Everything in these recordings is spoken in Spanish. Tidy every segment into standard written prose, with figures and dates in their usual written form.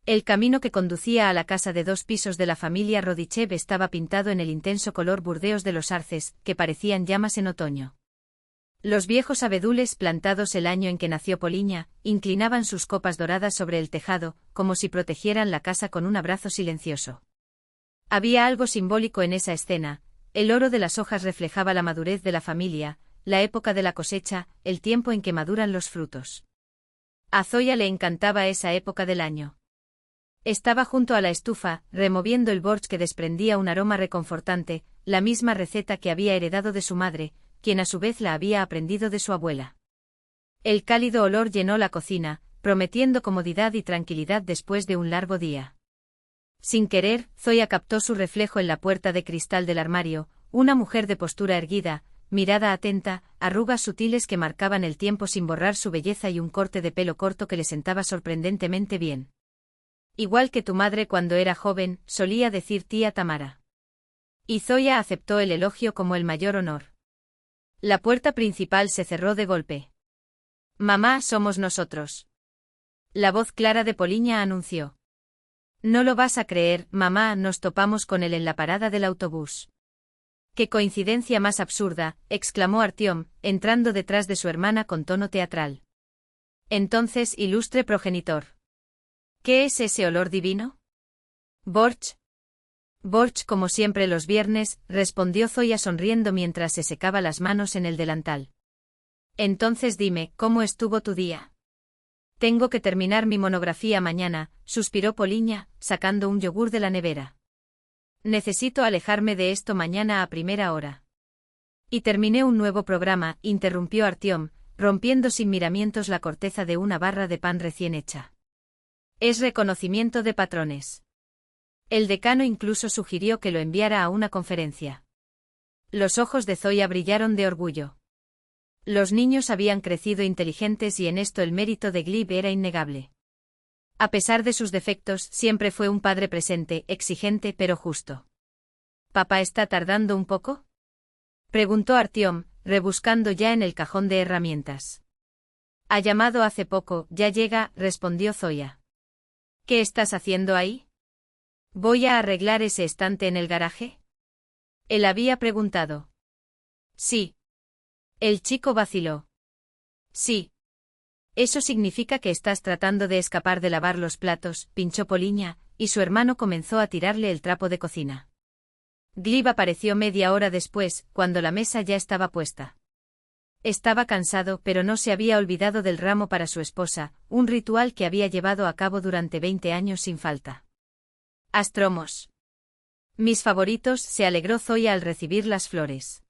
El camino que conducía a la casa de 2 pisos de la familia Rodichev estaba pintado en el intenso color burdeos de los arces, que parecían llamas en otoño. Los viejos abedules plantados el año en que nació Poliña, inclinaban sus copas doradas sobre el tejado, como si protegieran la casa con un abrazo silencioso. Había algo simbólico en esa escena, el oro de las hojas reflejaba la madurez de la familia, la época de la cosecha, el tiempo en que maduran los frutos. A Zoya le encantaba esa época del año. Estaba junto a la estufa, removiendo el borщ que desprendía un aroma reconfortante, la misma receta que había heredado de su madre, quien a su vez la había aprendido de su abuela. El cálido olor llenó la cocina, prometiendo comodidad y tranquilidad después de un largo día. Sin querer, Zoya captó su reflejo en la puerta de cristal del armario, una mujer de postura erguida, mirada atenta, arrugas sutiles que marcaban el tiempo sin borrar su belleza y un corte de pelo corto que le sentaba sorprendentemente bien. Igual que tu madre cuando era joven, solía decir tía Tamara. Y Zoya aceptó el elogio como el mayor honor. La puerta principal se cerró de golpe. Mamá, somos nosotros. La voz clara de Poliña anunció. No lo vas a creer, mamá, nos topamos con él en la parada del autobús. ¡Qué coincidencia más absurda!, exclamó Artiom, entrando detrás de su hermana con tono teatral. Entonces, ilustre progenitor. ¿Qué es ese olor divino? Borщ. Borщ como siempre los viernes, respondió Zoya sonriendo mientras se secaba las manos en el delantal. Entonces dime, ¿cómo estuvo tu día? Tengo que terminar mi monografía mañana, suspiró Poliña, sacando un yogur de la nevera. Necesito alejarme de esto mañana a primera hora. Y terminé un nuevo programa, interrumpió Artiom, rompiendo sin miramientos la corteza de una barra de pan recién hecha. Es reconocimiento de patrones. El decano incluso sugirió que lo enviara a una conferencia. Los ojos de Zoya brillaron de orgullo. Los niños habían crecido inteligentes y en esto el mérito de Gleb era innegable. A pesar de sus defectos, siempre fue un padre presente, exigente pero justo. ¿Papá está tardando un poco?, preguntó Artiom, rebuscando ya en el cajón de herramientas. Ha llamado hace poco, ya llega, respondió Zoya. ¿Qué estás haciendo ahí? ¿Voy a arreglar ese estante en el garaje? Él había preguntado. Sí. El chico vaciló. Sí. Eso significa que estás tratando de escapar de lavar los platos, pinchó Poliña, y su hermano comenzó a tirarle el trapo de cocina. Gleb apareció media hora después, cuando la mesa ya estaba puesta. Estaba cansado, pero no se había olvidado del ramo para su esposa, un ritual que había llevado a cabo durante 20 años sin falta. Astromos. Mis favoritos, se alegró Zoya al recibir las flores.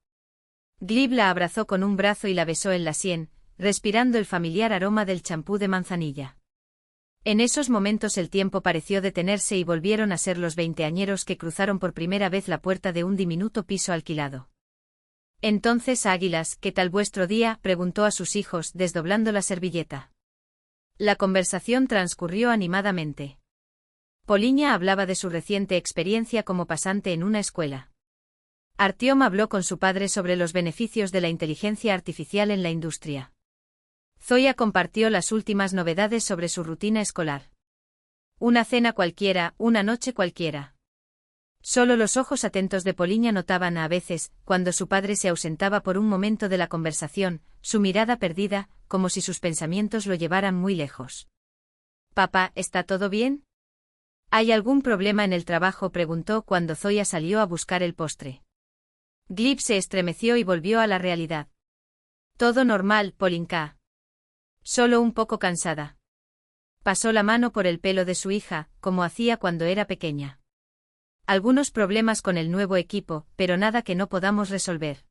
Gleb la abrazó con un brazo y la besó en la sien, respirando el familiar aroma del champú de manzanilla. En esos momentos el tiempo pareció detenerse y volvieron a ser los veinteañeros que cruzaron por primera vez la puerta de un diminuto piso alquilado. Entonces, Águilas, ¿qué tal vuestro día?, preguntó a sus hijos, desdoblando la servilleta. La conversación transcurrió animadamente. Poliña hablaba de su reciente experiencia como pasante en una escuela. Artiom habló con su padre sobre los beneficios de la inteligencia artificial en la industria. Zoya compartió las últimas novedades sobre su rutina escolar. Una cena cualquiera, una noche cualquiera. Solo los ojos atentos de Poliña notaban a veces, cuando su padre se ausentaba por un momento de la conversación, su mirada perdida, como si sus pensamientos lo llevaran muy lejos. «Papá, ¿está todo bien? ¿Hay algún problema en el trabajo?», preguntó cuando Zoya salió a buscar el postre. Gleb se estremeció y volvió a la realidad. «Todo normal, Polinka. Solo un poco cansada». Pasó la mano por el pelo de su hija, como hacía cuando era pequeña. Algunos problemas con el nuevo equipo, pero nada que no podamos resolver.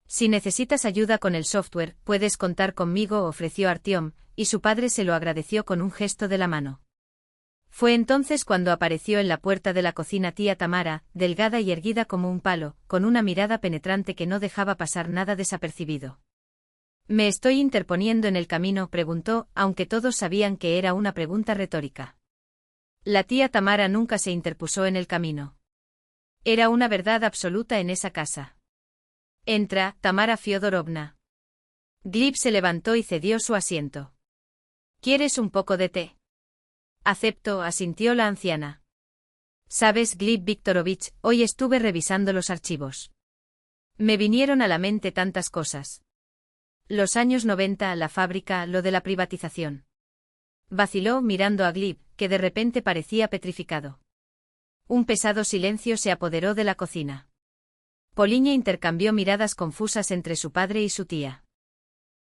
Si necesitas ayuda con el software, puedes contar conmigo, ofreció Artiom, y su padre se lo agradeció con un gesto de la mano. Fue entonces cuando apareció en la puerta de la cocina tía Tamara, delgada y erguida como un palo, con una mirada penetrante que no dejaba pasar nada desapercibido. «¿Me estoy interponiendo en el camino?», preguntó, aunque todos sabían que era una pregunta retórica. La tía Tamara nunca se interpuso en el camino. Era una verdad absoluta en esa casa. «Entra, Tamara Fiodorovna». Gleb se levantó y cedió su asiento. «¿Quieres un poco de té?». Acepto, asintió la anciana. Sabes, Gleb Viktorovich, hoy estuve revisando los archivos. Me vinieron a la mente tantas cosas. Los años 90, la fábrica, lo de la privatización. Vaciló mirando a Gleb, que de repente parecía petrificado. Un pesado silencio se apoderó de la cocina. Poliña intercambió miradas confusas entre su padre y su tía.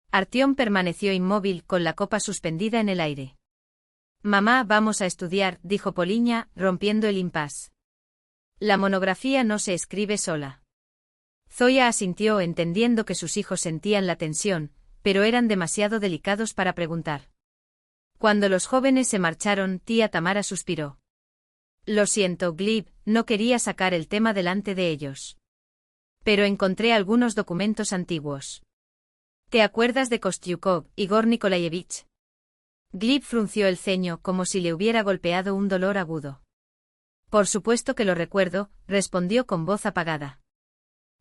Artyom permaneció inmóvil, con la copa suspendida en el aire. Mamá, vamos a estudiar, dijo Poliña, rompiendo el impasse. La monografía no se escribe sola. Zoya asintió, entendiendo que sus hijos sentían la tensión, pero eran demasiado delicados para preguntar. Cuando los jóvenes se marcharon, tía Tamara suspiró. Lo siento, Gleb, no quería sacar el tema delante de ellos. Pero encontré algunos documentos antiguos. ¿Te acuerdas de Kostyukov, Igor Nikolayevich? Gleb frunció el ceño como si le hubiera golpeado un dolor agudo. Por supuesto que lo recuerdo, respondió con voz apagada.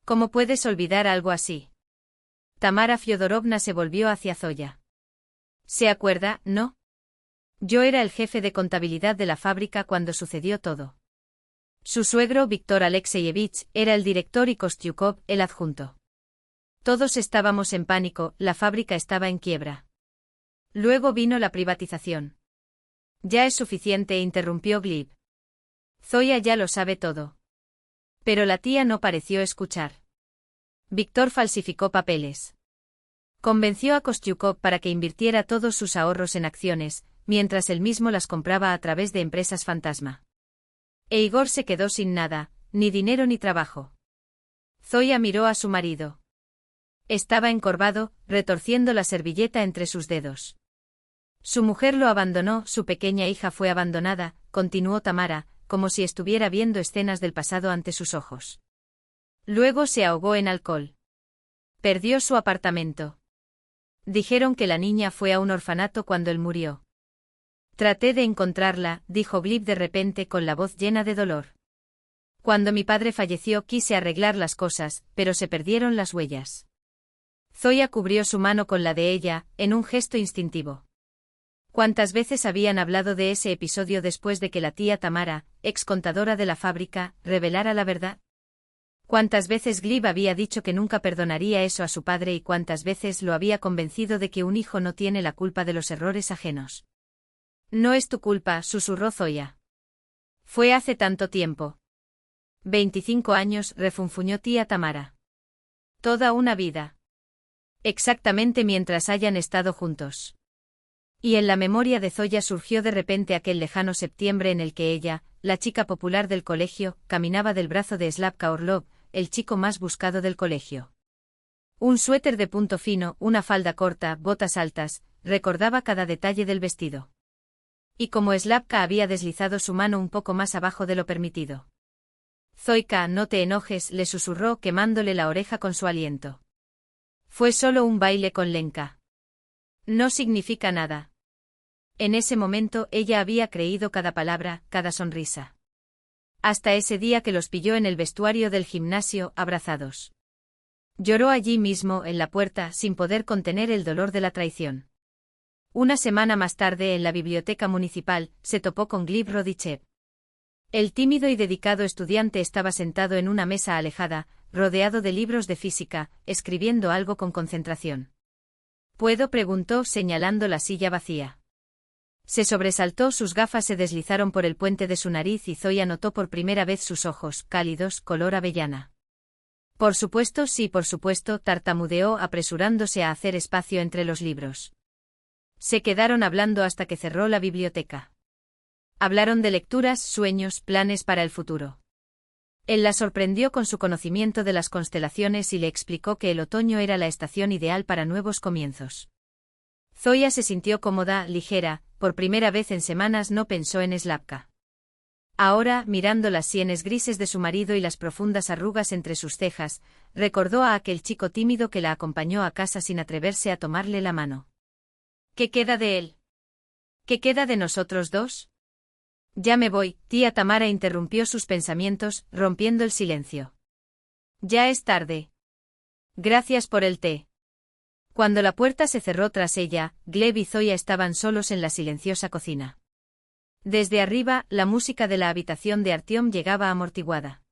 ¿Cómo puedes olvidar algo así? Tamara Fyodorovna se volvió hacia Zoya. ¿Se acuerda, no? Yo era el jefe de contabilidad de la fábrica cuando sucedió todo. Su suegro, Víctor Alexeyevich, era el director y Kostyukov, el adjunto. Todos estábamos en pánico, la fábrica estaba en quiebra. Luego vino la privatización. Ya es suficiente, interrumpió Gleb. Zoya ya lo sabe todo. Pero la tía no pareció escuchar. Víctor falsificó papeles. Convenció a Kostyukov para que invirtiera todos sus ahorros en acciones, mientras él mismo las compraba a través de empresas fantasma. E Igor se quedó sin nada, ni dinero ni trabajo. Zoya miró a su marido. Estaba encorvado, retorciendo la servilleta entre sus dedos. Su mujer lo abandonó, su pequeña hija fue abandonada, continuó Tamara, como si estuviera viendo escenas del pasado ante sus ojos. Luego se ahogó en alcohol. Perdió su apartamento. Dijeron que la niña fue a un orfanato cuando él murió. Traté de encontrarla, dijo Gleb de repente con la voz llena de dolor. Cuando mi padre falleció quise arreglar las cosas, pero se perdieron las huellas. Zoya cubrió su mano con la de ella, en un gesto instintivo. ¿Cuántas veces habían hablado de ese episodio después de que la tía Tamara, ex contadora de la fábrica, revelara la verdad? ¿Cuántas veces Gleb había dicho que nunca perdonaría eso a su padre y cuántas veces lo había convencido de que un hijo no tiene la culpa de los errores ajenos? No es tu culpa, susurró Zoya. Fue hace tanto tiempo. 25 años, refunfuñó tía Tamara. Toda una vida. Exactamente mientras hayan estado juntos. Y en la memoria de Zoya surgió de repente aquel lejano septiembre en el que ella, la chica popular del colegio, caminaba del brazo de Slavka Orlov, el chico más buscado del colegio. Un suéter de punto fino, una falda corta, botas altas, recordaba cada detalle del vestido. Y como Slavka había deslizado su mano un poco más abajo de lo permitido. Zoika, no te enojes, le susurró quemándole la oreja con su aliento. Fue solo un baile con Lenka. No significa nada. En ese momento ella había creído cada palabra, cada sonrisa. Hasta ese día que los pilló en el vestuario del gimnasio, abrazados. Lloró allí mismo, en la puerta, sin poder contener el dolor de la traición. Una semana más tarde, en la biblioteca municipal, se topó con Gleb Rodichev. El tímido y dedicado estudiante estaba sentado en una mesa alejada, rodeado de libros de física, escribiendo algo con concentración. ¿Puedo?, preguntó, señalando la silla vacía. Se sobresaltó, sus gafas se deslizaron por el puente de su nariz y Zoya notó por primera vez sus ojos, cálidos, color avellana. Por supuesto, sí, por supuesto, tartamudeó, apresurándose a hacer espacio entre los libros. Se quedaron hablando hasta que cerró la biblioteca. Hablaron de lecturas, sueños, planes para el futuro. Él la sorprendió con su conocimiento de las constelaciones y le explicó que el otoño era la estación ideal para nuevos comienzos. Zoya se sintió cómoda, ligera, por primera vez en semanas no pensó en Slavka. Ahora, mirando las sienes grises de su marido y las profundas arrugas entre sus cejas, recordó a aquel chico tímido que la acompañó a casa sin atreverse a tomarle la mano. ¿Qué queda de él? ¿Qué queda de nosotros dos? Ya me voy, tía Tamara interrumpió sus pensamientos, rompiendo el silencio. Ya es tarde. Gracias por el té. Cuando la puerta se cerró tras ella, Gleb y Zoya estaban solos en la silenciosa cocina. Desde arriba, la música de la habitación de Artyom llegaba amortiguada.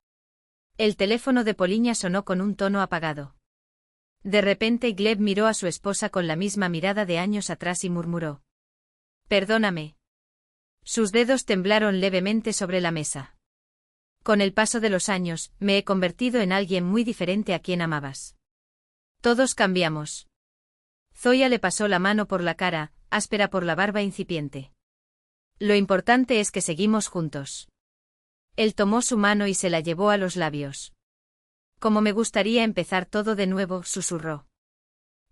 El teléfono de Poliña sonó con un tono apagado. De repente Gleb miró a su esposa con la misma mirada de años atrás y murmuró: «Perdóname». Sus dedos temblaron levemente sobre la mesa. «Con el paso de los años, me he convertido en alguien muy diferente a quien amabas. Todos cambiamos». Zoya le pasó la mano por la cara, áspera por la barba incipiente. «Lo importante es que seguimos juntos». Él tomó su mano y se la llevó a los labios. «Como me gustaría empezar todo de nuevo», susurró.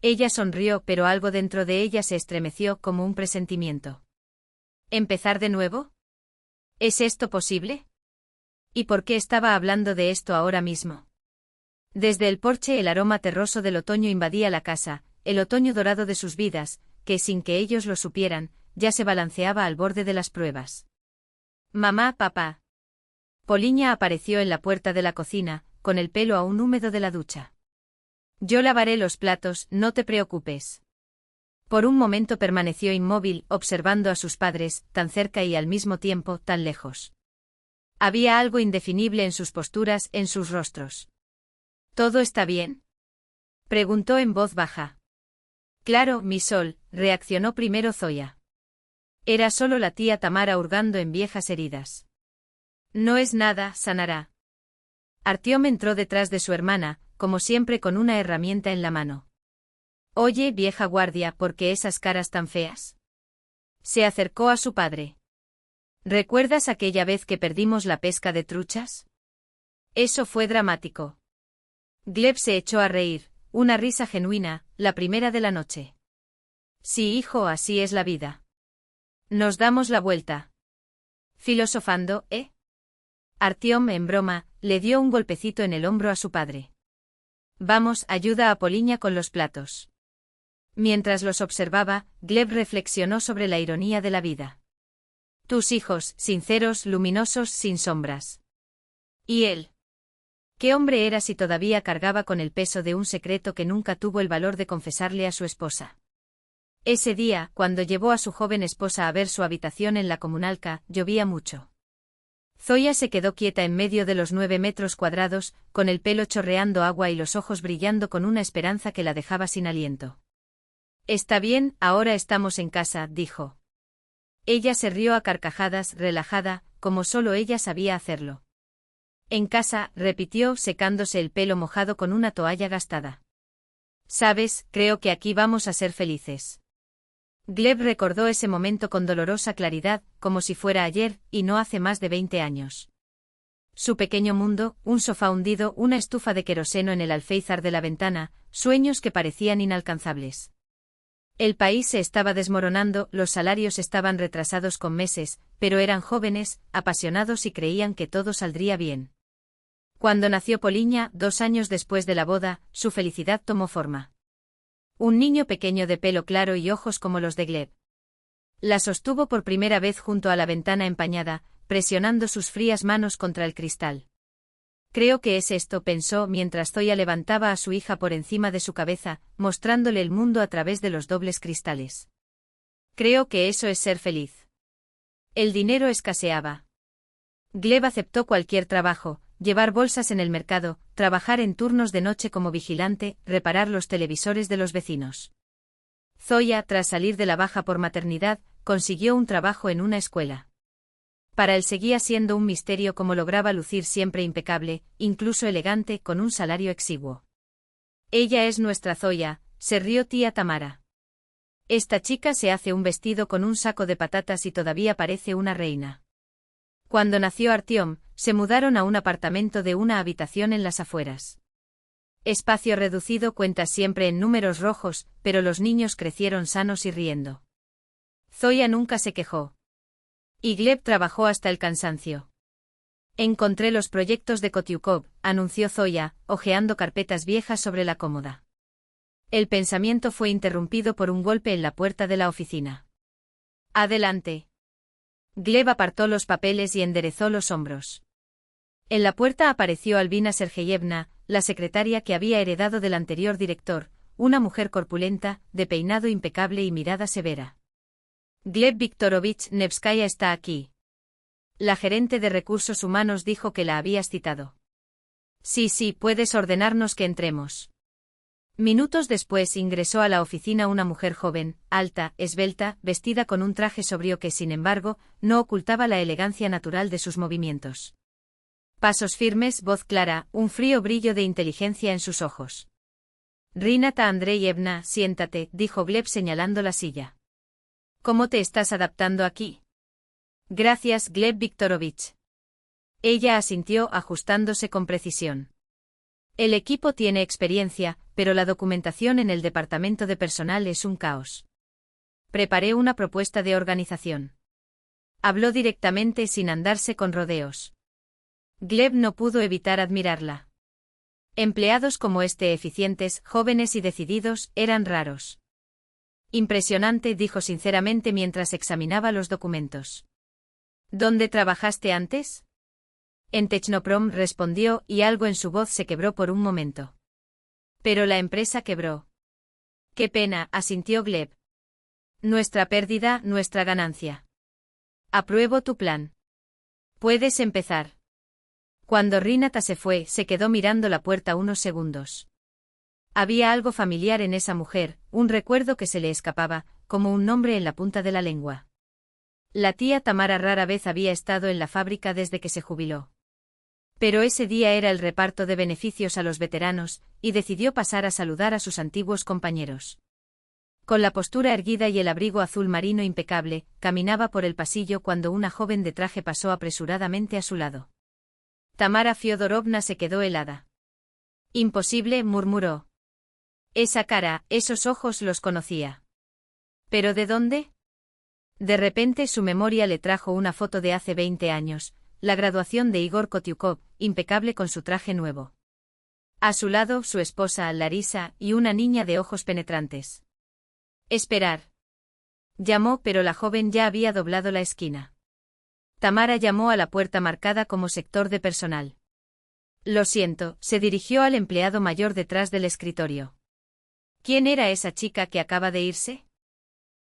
Ella sonrió, pero algo dentro de ella se estremeció como un presentimiento. ¿Empezar de nuevo? ¿Es esto posible? ¿Y por qué estaba hablando de esto ahora mismo? Desde el porche el aroma terroso del otoño invadía la casa, el otoño dorado de sus vidas, que sin que ellos lo supieran, ya se balanceaba al borde de las pruebas. «Mamá, papá». Poliña apareció en la puerta de la cocina, con el pelo aún húmedo de la ducha. «Yo lavaré los platos, no te preocupes». Por un momento permaneció inmóvil, observando a sus padres, tan cerca y al mismo tiempo tan lejos. Había algo indefinible en sus posturas, en sus rostros. «¿Todo está bien?», preguntó en voz baja. «Claro, mi sol», reaccionó primero Zoya. Era solo la tía Tamara hurgando en viejas heridas. «No es nada, sanará». Artyom entró detrás de su hermana, como siempre con una herramienta en la mano. «Oye, vieja guardia, ¿por qué esas caras tan feas?». Se acercó a su padre. «¿Recuerdas aquella vez que perdimos la pesca de truchas? Eso fue dramático». Gleb se echó a reír, una risa genuina, la primera de la noche. «Sí, hijo, así es la vida. Nos damos la vuelta». Filosofando, ¿eh? Artyom, en broma, le dio un golpecito en el hombro a su padre. «Vamos, ayuda a Poliña con los platos». Mientras los observaba, Gleb reflexionó sobre la ironía de la vida. Tus hijos, sinceros, luminosos, sin sombras. ¿Y él? ¿Qué hombre era si todavía cargaba con el peso de un secreto que nunca tuvo el valor de confesarle a su esposa? Ese día, cuando llevó a su joven esposa a ver su habitación en la comunalca, llovía mucho. Zoya se quedó quieta en medio de los 9 metros cuadrados, con el pelo chorreando agua y los ojos brillando con una esperanza que la dejaba sin aliento. «Está bien, ahora estamos en casa», dijo. Ella se rió a carcajadas, relajada, como solo ella sabía hacerlo. «En casa», repitió, secándose el pelo mojado con una toalla gastada. «Sabes, creo que aquí vamos a ser felices». Gleb recordó ese momento con dolorosa claridad, como si fuera ayer, y no hace más de 20 años. Su pequeño mundo, un sofá hundido, una estufa de queroseno en el alféizar de la ventana, sueños que parecían inalcanzables. El país se estaba desmoronando, los salarios estaban retrasados con meses, pero eran jóvenes, apasionados y creían que todo saldría bien. Cuando nació Poliña, 2 años después de la boda, su felicidad tomó forma. Un niño pequeño de pelo claro y ojos como los de Gleb. La sostuvo por primera vez junto a la ventana empañada, presionando sus frías manos contra el cristal. Creo que es esto, pensó mientras Zoya levantaba a su hija por encima de su cabeza, mostrándole el mundo a través de los dobles cristales. Creo que eso es ser feliz. El dinero escaseaba. Gleb aceptó cualquier trabajo, llevar bolsas en el mercado, trabajar en turnos de noche como vigilante, reparar los televisores de los vecinos. Zoya, tras salir de la baja por maternidad, consiguió un trabajo en una escuela. Para él seguía siendo un misterio cómo lograba lucir siempre impecable, incluso elegante, con un salario exiguo. «Ella es nuestra Zoya», se rió tía Tamara. «Esta chica se hace un vestido con un saco de patatas y todavía parece una reina». Cuando nació Artyom, se mudaron a un apartamento de una habitación en las afueras. Espacio reducido, cuentas siempre en números rojos, pero los niños crecieron sanos y riendo. Zoya nunca se quejó. Y Gleb trabajó hasta el cansancio. «Encontré los proyectos de Kotiukov», anunció Zoya, hojeando carpetas viejas sobre la cómoda. El pensamiento fue interrumpido por un golpe en la puerta de la oficina. «Adelante». Gleb apartó los papeles y enderezó los hombros. En la puerta apareció Albina Sergeyevna, la secretaria que había heredado del anterior director, una mujer corpulenta, de peinado impecable y mirada severa. Gleb Viktorovich Nevskaya está aquí. La gerente de recursos humanos dijo que la habías citado. Sí, puedes ordenarnos que entremos. Minutos después ingresó a la oficina una mujer joven, alta, esbelta, vestida con un traje sobrio que, sin embargo, no ocultaba la elegancia natural de sus movimientos. Pasos firmes, voz clara, un frío brillo de inteligencia en sus ojos. Rinata Andreevna, siéntate, dijo Gleb señalando la silla. ¿Cómo te estás adaptando aquí? Gracias, Gleb Viktorovich. Ella asintió ajustándose con precisión. El equipo tiene experiencia, pero la documentación en el departamento de personal es un caos. Preparé una propuesta de organización. Habló directamente sin andarse con rodeos. Gleb no pudo evitar admirarla. Empleados como este, eficientes, jóvenes y decididos, eran raros. Impresionante, dijo sinceramente mientras examinaba los documentos. ¿Dónde trabajaste antes? En Technoprom, respondió, y algo en su voz se quebró por un momento. Pero la empresa quebró. Qué pena, asintió Gleb. Nuestra pérdida, nuestra ganancia. Apruebo tu plan. Puedes empezar. Cuando Rinata se fue, se quedó mirando la puerta unos segundos. Había algo familiar en esa mujer, un recuerdo que se le escapaba, como un nombre en la punta de la lengua. La tía Tamara rara vez había estado en la fábrica desde que se jubiló. Pero ese día era el reparto de beneficios a los veteranos, y decidió pasar a saludar a sus antiguos compañeros. Con la postura erguida y el abrigo azul marino impecable, caminaba por el pasillo cuando una joven de traje pasó apresuradamente a su lado. Tamara Fyodorovna se quedó helada. Imposible, murmuró. Esa cara, esos ojos los conocía. ¿Pero de dónde? De repente su memoria le trajo una foto de hace 20 años, la graduación de Igor Kotyukov, impecable con su traje nuevo. A su lado, su esposa, Larisa, y una niña de ojos penetrantes. Esperar. Llamó, pero la joven ya había doblado la esquina. Tamara llamó a la puerta marcada como sector de personal. Lo siento, se dirigió al empleado mayor detrás del escritorio. ¿Quién era esa chica que acaba de irse?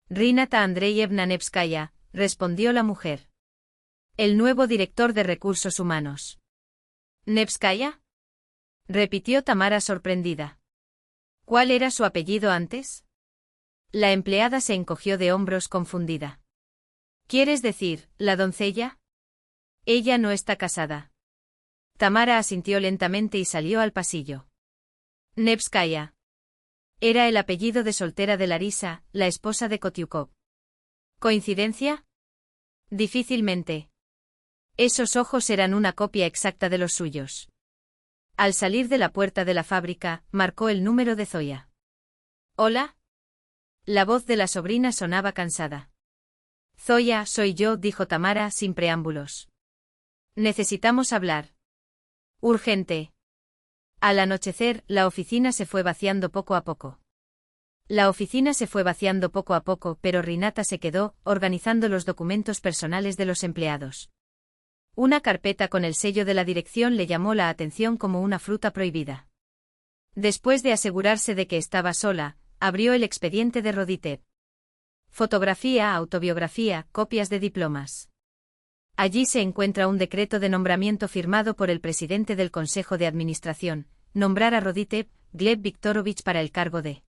Rinata Andreevna Nevskaya, respondió la mujer. El nuevo director de recursos humanos. ¿Nevskaya? Repitió Tamara sorprendida. ¿Cuál era su apellido antes? La empleada se encogió de hombros confundida. ¿Quieres decir, la doncella? Ella no está casada. Tamara asintió lentamente y salió al pasillo. Nevskaya. Era el apellido de soltera de Larisa, la esposa de Kotyukov. ¿Coincidencia? Difícilmente. Esos ojos eran una copia exacta de los suyos. Al salir de la puerta de la fábrica, marcó el número de Zoya. ¿Hola? La voz de la sobrina sonaba cansada. Zoya, soy yo, dijo Tamara sin preámbulos. Necesitamos hablar. Urgente. Al anochecer, la oficina se fue vaciando poco a poco. Pero Rinata se quedó, organizando los documentos personales de los empleados. Una carpeta con el sello de la dirección le llamó la atención como una fruta prohibida. Después de asegurarse de que estaba sola, abrió el expediente de Roditev. Fotografía, autobiografía, copias de diplomas. Allí se encuentra un decreto de nombramiento firmado por el presidente del Consejo de Administración, nombrar a Roditev, Gleb Viktorovich para el cargo de.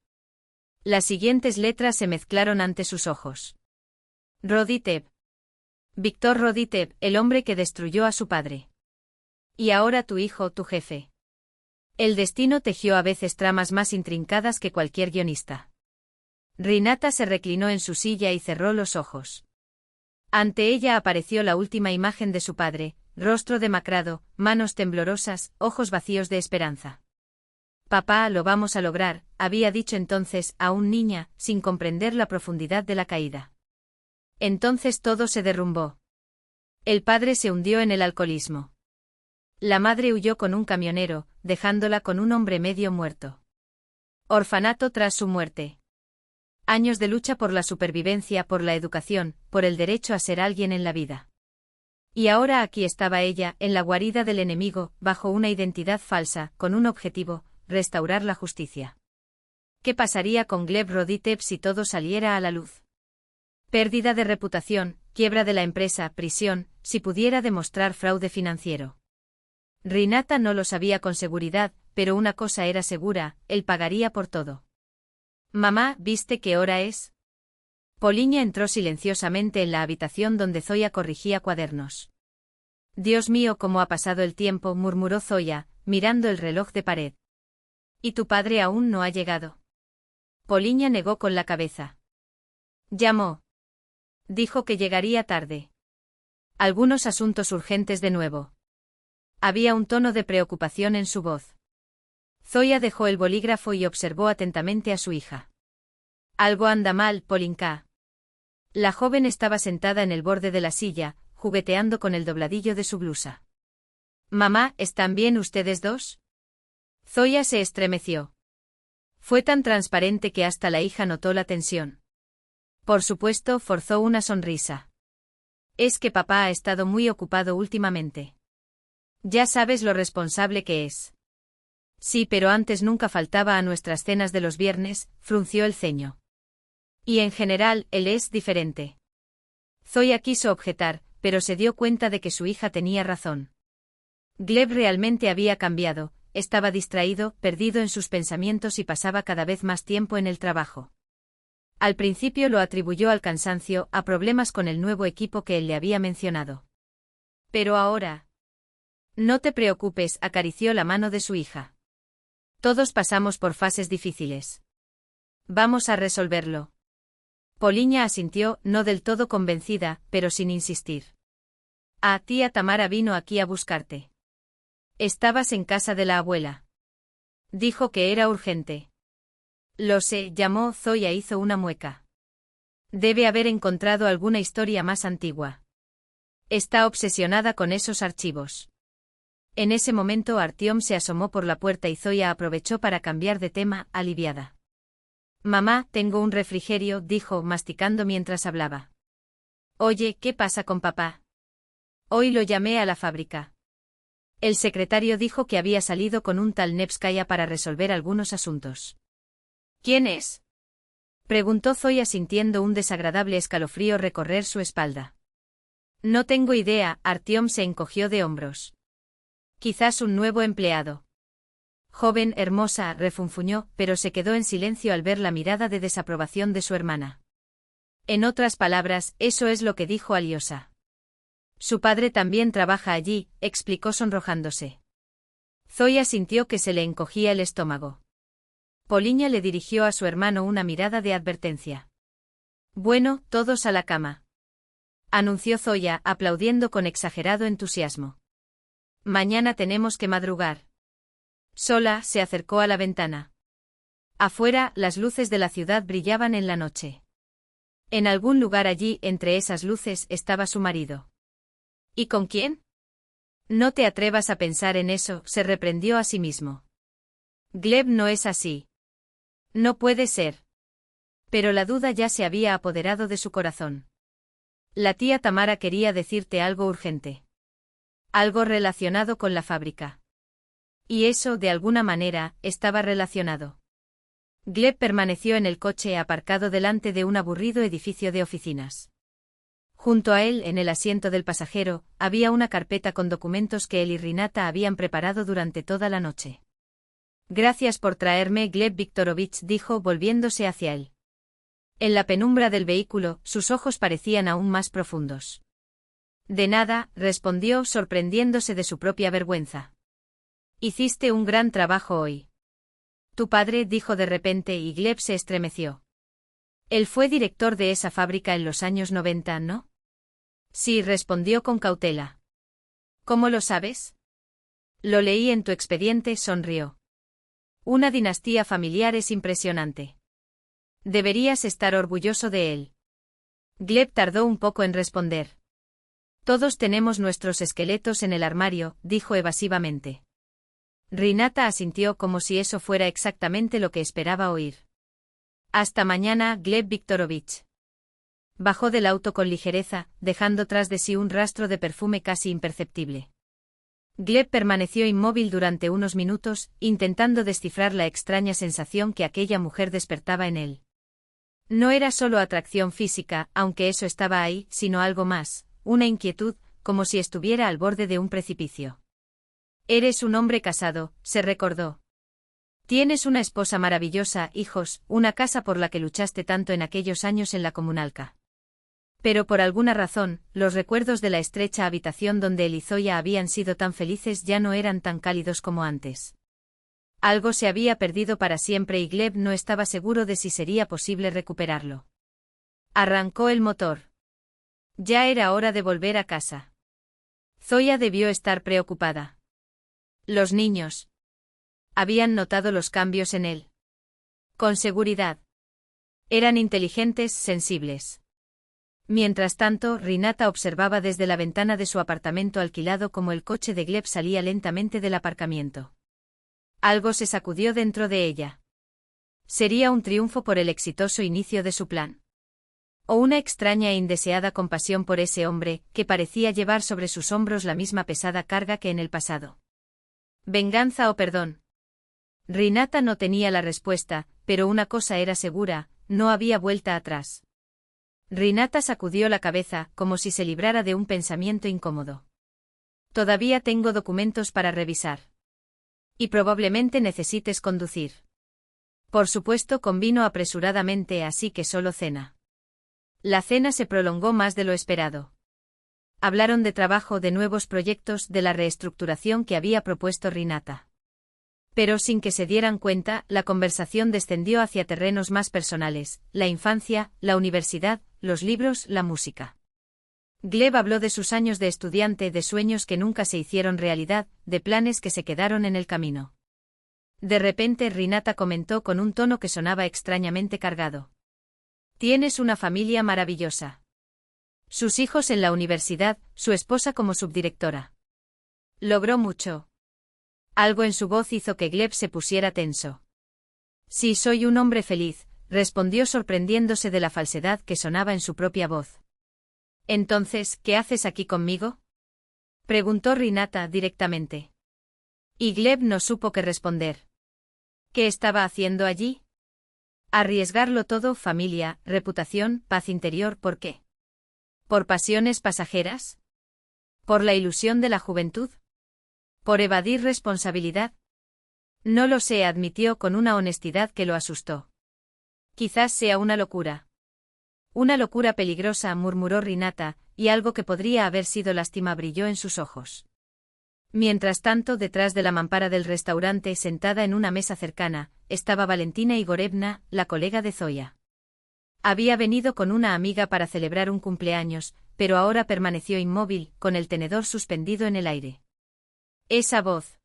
Las siguientes letras se mezclaron ante sus ojos. Roditev. Víctor Roditev, el hombre que destruyó a su padre. Y ahora tu hijo, tu jefe. El destino tejió a veces tramas más intrincadas que cualquier guionista. Rinata se reclinó en su silla y cerró los ojos. Ante ella apareció la última imagen de su padre, rostro demacrado, manos temblorosas, ojos vacíos de esperanza. Papá, lo vamos a lograr, había dicho entonces, aún niña, sin comprender la profundidad de la caída. Entonces todo se derrumbó. El padre se hundió en el alcoholismo. La madre huyó con un camionero, dejándola con un hombre medio muerto. Orfanato tras su muerte. Años de lucha por la supervivencia, por la educación, por el derecho a ser alguien en la vida. Y ahora aquí estaba ella, en la guarida del enemigo, bajo una identidad falsa, con un objetivo, restaurar la justicia. ¿Qué pasaría con Gleb Roditev si todo saliera a la luz? Pérdida de reputación, quiebra de la empresa, prisión, si pudiera demostrar fraude financiero. Rinata no lo sabía con seguridad, pero una cosa era segura, él pagaría por todo. Mamá, ¿viste qué hora es? Poliña entró silenciosamente en la habitación donde Zoya corrigía cuadernos. Dios mío, cómo ha pasado el tiempo, murmuró Zoya, mirando el reloj de pared. ¿Y tu padre aún no ha llegado? Poliña negó con la cabeza. Llamó. Dijo que llegaría tarde. Algunos asuntos urgentes de nuevo. Había un tono de preocupación en su voz. Zoya dejó el bolígrafo y observó atentamente a su hija. Algo anda mal, Polinka. La joven estaba sentada en el borde de la silla, jugueteando con el dobladillo de su blusa. Mamá, ¿están bien ustedes dos? Zoya se estremeció. Fue tan transparente que hasta la hija notó la tensión. Por supuesto, forzó una sonrisa. Es que papá ha estado muy ocupado últimamente. Ya sabes lo responsable que es. Sí, pero antes nunca faltaba a nuestras cenas de los viernes, frunció el ceño. Y en general, él es diferente. Zoya quiso objetar, pero se dio cuenta de que su hija tenía razón. Gleb realmente había cambiado, estaba distraído, perdido en sus pensamientos y pasaba cada vez más tiempo en el trabajo. Al principio lo atribuyó al cansancio, a problemas con el nuevo equipo que él le había mencionado. Pero ahora... No te preocupes, acarició la mano de su hija. Todos pasamos por fases difíciles. Vamos a resolverlo. Poliña asintió, no del todo convencida, pero sin insistir. Tía Tamara vino aquí a buscarte. Estabas en casa de la abuela. Dijo que era urgente. Lo sé, llamó. Zoya hizo una mueca. Debe haber encontrado alguna historia más antigua. Está obsesionada con esos archivos. En ese momento Artyom se asomó por la puerta y Zoya aprovechó para cambiar de tema, aliviada. Mamá, tengo un refrigerio, dijo, masticando mientras hablaba. Oye, ¿qué pasa con papá? Hoy lo llamé a la fábrica. El secretario dijo que había salido con un tal Nevskaya para resolver algunos asuntos. ¿Quién es? Preguntó Zoya sintiendo un desagradable escalofrío recorrer su espalda. No tengo idea, Artyom se encogió de hombros. Quizás un nuevo empleado. Joven, hermosa, refunfuñó, pero se quedó en silencio al ver la mirada de desaprobación de su hermana. En otras palabras, eso es lo que dijo Aliosa. Su padre también trabaja allí, explicó sonrojándose. Zoya sintió que se le encogía el estómago. Poliña le dirigió a su hermano una mirada de advertencia. Bueno, todos a la cama. Anunció Zoya, aplaudiendo con exagerado entusiasmo. Mañana tenemos que madrugar. Sola se acercó a la ventana. Afuera, las luces de la ciudad brillaban en la noche. En algún lugar allí, entre esas luces, estaba su marido. ¿Y con quién? No te atrevas a pensar en eso, se reprendió a sí mismo. Gleb no es así. No puede ser. Pero la duda ya se había apoderado de su corazón. La tía Tamara quería decirte algo urgente. Algo relacionado con la fábrica. Y eso, de alguna manera, estaba relacionado. Gleb permaneció en el coche aparcado delante de un aburrido edificio de oficinas. Junto a él, en el asiento del pasajero, había una carpeta con documentos que él y Rinata habían preparado durante toda la noche. Gracias por traerme, Gleb Viktorovich dijo, volviéndose hacia él. En la penumbra del vehículo, sus ojos parecían aún más profundos. De nada, respondió, sorprendiéndose de su propia vergüenza. Hiciste un gran trabajo hoy. Tu padre, dijo de repente, y Gleb se estremeció. Él fue director de esa fábrica en los años 90, ¿no? Sí, respondió con cautela. ¿Cómo lo sabes? Lo leí en tu expediente, sonrió. Una dinastía familiar es impresionante. Deberías estar orgulloso de él. Gleb tardó un poco en responder. Todos tenemos nuestros esqueletos en el armario, dijo evasivamente. Rinata asintió como si eso fuera exactamente lo que esperaba oír. Hasta mañana, Gleb Viktorovich. Bajó del auto con ligereza, dejando tras de sí un rastro de perfume casi imperceptible. Gleb permaneció inmóvil durante unos minutos, intentando descifrar la extraña sensación que aquella mujer despertaba en él. No era solo atracción física, aunque eso estaba ahí, sino algo más, una inquietud, como si estuviera al borde de un precipicio. Eres un hombre casado, se recordó. Tienes una esposa maravillosa, hijos, una casa por la que luchaste tanto en aquellos años en la comunalca. Pero por alguna razón, los recuerdos de la estrecha habitación donde él y Zoya habían sido tan felices ya no eran tan cálidos como antes. Algo se había perdido para siempre y Gleb no estaba seguro de si sería posible recuperarlo. Arrancó el motor. Ya era hora de volver a casa. Zoya debió estar preocupada. Los niños habían notado los cambios en él. Con seguridad. Eran inteligentes, sensibles. Mientras tanto, Rinata observaba desde la ventana de su apartamento alquilado cómo el coche de Gleb salía lentamente del aparcamiento. Algo se sacudió dentro de ella. ¿Sería un triunfo por el exitoso inicio de su plan? ¿O una extraña e indeseada compasión por ese hombre, que parecía llevar sobre sus hombros la misma pesada carga que en el pasado? ¿Venganza o perdón? Rinata no tenía la respuesta, pero una cosa era segura, no había vuelta atrás. Rinata sacudió la cabeza, como si se librara de un pensamiento incómodo. Todavía tengo documentos para revisar. Y probablemente necesites conducir. Por supuesto, convino apresuradamente, así que solo cena. La cena se prolongó más de lo esperado. Hablaron de trabajo, de nuevos proyectos, de la reestructuración que había propuesto Rinata. Pero sin que se dieran cuenta, la conversación descendió hacia terrenos más personales, la infancia, la universidad, los libros, la música. Gleb habló de sus años de estudiante, de sueños que nunca se hicieron realidad, de planes que se quedaron en el camino. De repente Rinata comentó con un tono que sonaba extrañamente cargado. Tienes una familia maravillosa. Sus hijos en la universidad, su esposa como subdirectora. Logró mucho. Algo en su voz hizo que Gleb se pusiera tenso. Sí, soy un hombre feliz, respondió sorprendiéndose de la falsedad que sonaba en su propia voz. Entonces, ¿qué haces aquí conmigo? Preguntó Rinata directamente. Y Gleb no supo qué responder. ¿Qué estaba haciendo allí? Arriesgarlo todo, familia, reputación, paz interior, ¿por qué? ¿Por pasiones pasajeras? ¿Por la ilusión de la juventud? ¿Por evadir responsabilidad? No lo sé, admitió con una honestidad que lo asustó. Quizás sea una locura. Una locura peligrosa, murmuró Rinata, y algo que podría haber sido lástima brilló en sus ojos. Mientras tanto, detrás de la mampara del restaurante, sentada en una mesa cercana, estaba Valentina Igorevna, la colega de Zoya. Había venido con una amiga para celebrar un cumpleaños, pero ahora permaneció inmóvil, con el tenedor suspendido en el aire. Esa voz.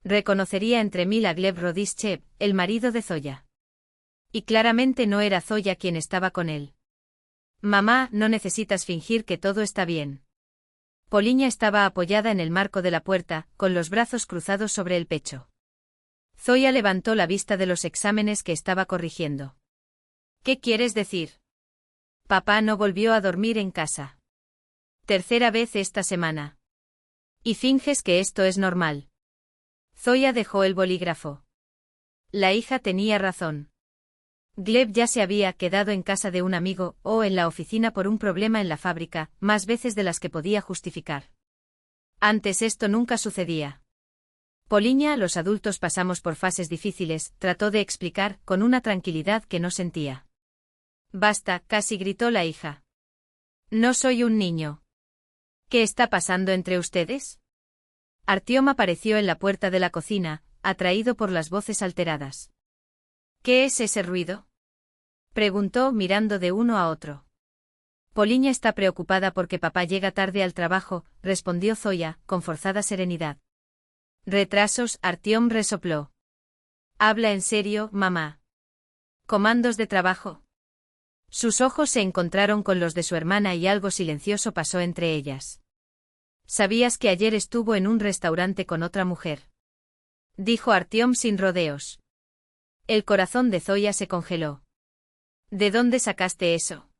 Reconocería entre mil a Gleb Rodishev, el marido de Zoya. Y claramente no era Zoya quien estaba con él. Mamá, no necesitas fingir que todo está bien. Poliña estaba apoyada en el marco de la puerta, con los brazos cruzados sobre el pecho. Zoya levantó la vista de los exámenes que estaba corrigiendo. ¿Qué quieres decir? Papá no volvió a dormir en casa. Tercera vez esta semana. Y finges que esto es normal. Zoya dejó el bolígrafo. La hija tenía razón. Gleb ya se había quedado en casa de un amigo, o en la oficina por un problema en la fábrica, más veces de las que podía justificar. Antes esto nunca sucedía. Poliña, los adultos pasamos por fases difíciles, trató de explicar, con una tranquilidad que no sentía. Basta, casi gritó la hija. No soy un niño. ¿Qué está pasando entre ustedes? Artyom apareció en la puerta de la cocina, atraído por las voces alteradas. ¿Qué es ese ruido? Preguntó mirando de uno a otro. Poliña está preocupada porque papá llega tarde al trabajo, respondió Zoya, con forzada serenidad. Retrasos, Artyom resopló. Habla en serio, mamá. ¿Comandos de trabajo? Sus ojos se encontraron con los de su hermana y algo silencioso pasó entre ellas. ¿Sabías que ayer estuvo en un restaurante con otra mujer? Dijo Artyom sin rodeos. El corazón de Zoya se congeló. ¿De dónde sacaste eso?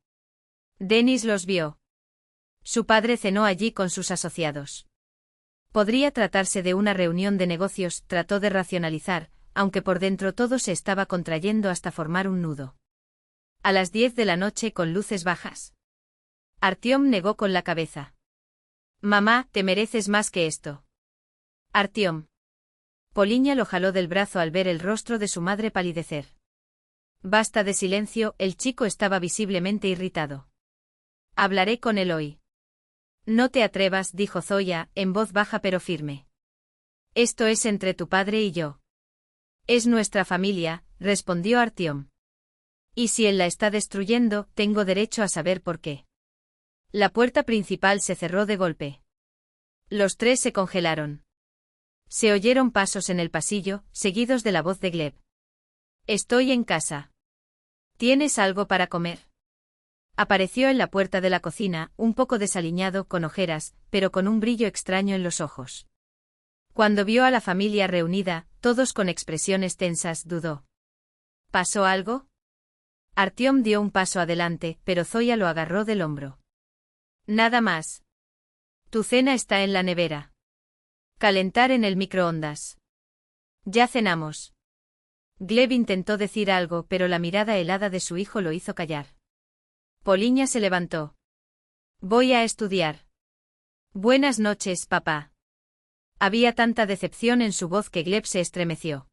Denis los vio. Su padre cenó allí con sus asociados. Podría tratarse de una reunión de negocios, trató de racionalizar, aunque por dentro todo se estaba contrayendo hasta formar un nudo. A las 10 de la noche con luces bajas. Artyom negó con la cabeza. Mamá, te mereces más que esto. Artyom. Poliña lo jaló del brazo al ver el rostro de su madre palidecer. Basta de silencio, el chico estaba visiblemente irritado. Hablaré con él hoy. No te atrevas, dijo Zoya, en voz baja pero firme. Esto es entre tu padre y yo. Es nuestra familia, respondió Artyom. Y si él la está destruyendo, tengo derecho a saber por qué. La puerta principal se cerró de golpe. Los tres se congelaron. Se oyeron pasos en el pasillo, seguidos de la voz de Gleb. Estoy en casa. ¿Tienes algo para comer? Apareció en la puerta de la cocina, un poco desaliñado, con ojeras, pero con un brillo extraño en los ojos. Cuando vio a la familia reunida, todos con expresiones tensas, dudó. ¿Pasó algo? Artyom dio un paso adelante, pero Zoya lo agarró del hombro. Nada más. Tu cena está en la nevera. Calentar en el microondas. Ya cenamos. Gleb intentó decir algo, pero la mirada helada de su hijo lo hizo callar. Poliña se levantó. Voy a estudiar. Buenas noches, papá. Había tanta decepción en su voz que Gleb se estremeció.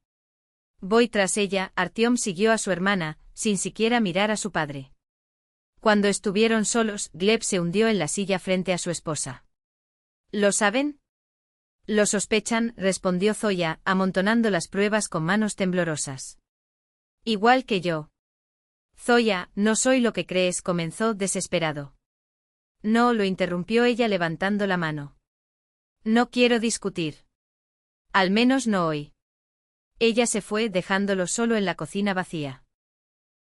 Voy tras ella, Artyom siguió a su hermana, sin siquiera mirar a su padre. Cuando estuvieron solos, Gleb se hundió en la silla frente a su esposa. ¿Lo saben? Lo sospechan, respondió Zoya, amontonando las pruebas con manos temblorosas. Igual que yo. Zoya, no soy lo que crees, comenzó desesperado. No, lo interrumpió ella levantando la mano. No quiero discutir. Al menos no hoy. Ella se fue dejándolo solo en la cocina vacía.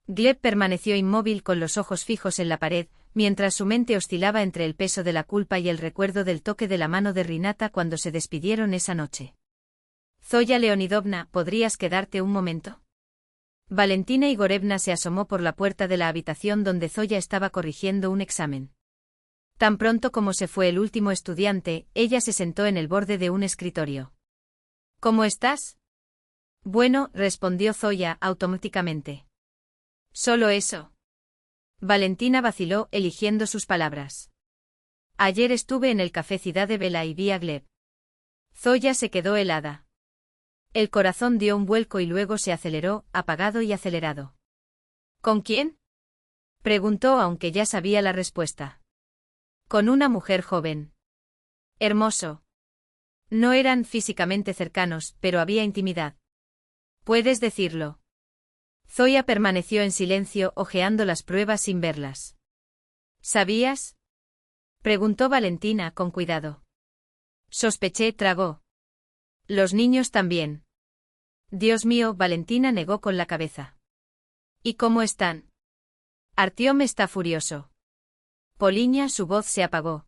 Gleb permaneció inmóvil con los ojos fijos en la pared, mientras su mente oscilaba entre el peso de la culpa y el recuerdo del toque de la mano de Rinata cuando se despidieron esa noche. Zoya Leonidovna, ¿podrías quedarte un momento? Valentina Igorevna se asomó por la puerta de la habitación donde Zoya estaba corrigiendo un examen. Tan pronto como se fue el último estudiante, ella se sentó en el borde de un escritorio. ¿Cómo estás? Bueno, respondió Zoya automáticamente. ¿Solo eso? Valentina vaciló, eligiendo sus palabras. Ayer estuve en el café Ciudad de Vela y vi a Gleb. Zoya se quedó helada. El corazón dio un vuelco y luego se aceleró, apagado y acelerado. ¿Con quién? Preguntó aunque ya sabía la respuesta. Con una mujer joven. Hermoso. No eran físicamente cercanos, pero había intimidad. ¿Puedes decirlo? Zoya permaneció en silencio, hojeando las pruebas sin verlas. ¿Sabías? Preguntó Valentina con cuidado. Sospeché, tragó. Los niños también. Dios mío, Valentina negó con la cabeza. ¿Y cómo están? Artyom está furioso. Poliña, su voz se apagó.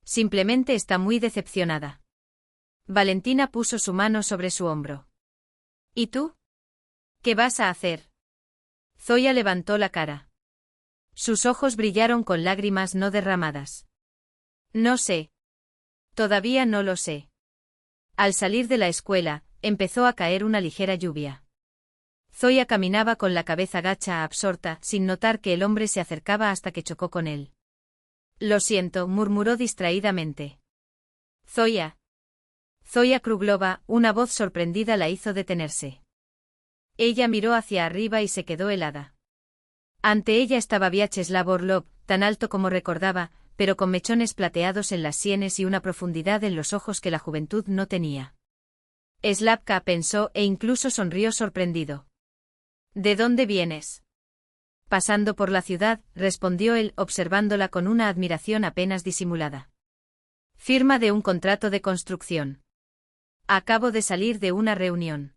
Simplemente está muy decepcionada. Valentina puso su mano sobre su hombro. ¿Y tú? ¿Qué vas a hacer? Zoya levantó la cara. Sus ojos brillaron con lágrimas no derramadas. No sé. Todavía no lo sé. Al salir de la escuela, empezó a caer una ligera lluvia. Zoya caminaba con la cabeza gacha absorta, sin notar que el hombre se acercaba hasta que chocó con él. Lo siento, murmuró distraídamente. Zoya. Zoya Kruglova, una voz sorprendida la hizo detenerse. Ella miró hacia arriba y se quedó helada. Ante ella estaba Vyacheslav Orlov, tan alto como recordaba, pero con mechones plateados en las sienes y una profundidad en los ojos que la juventud no tenía. Slavka pensó e incluso sonrió sorprendido. ¿De dónde vienes? Pasando por la ciudad, respondió él, observándola con una admiración apenas disimulada. Firma de un contrato de construcción. Acabo de salir de una reunión.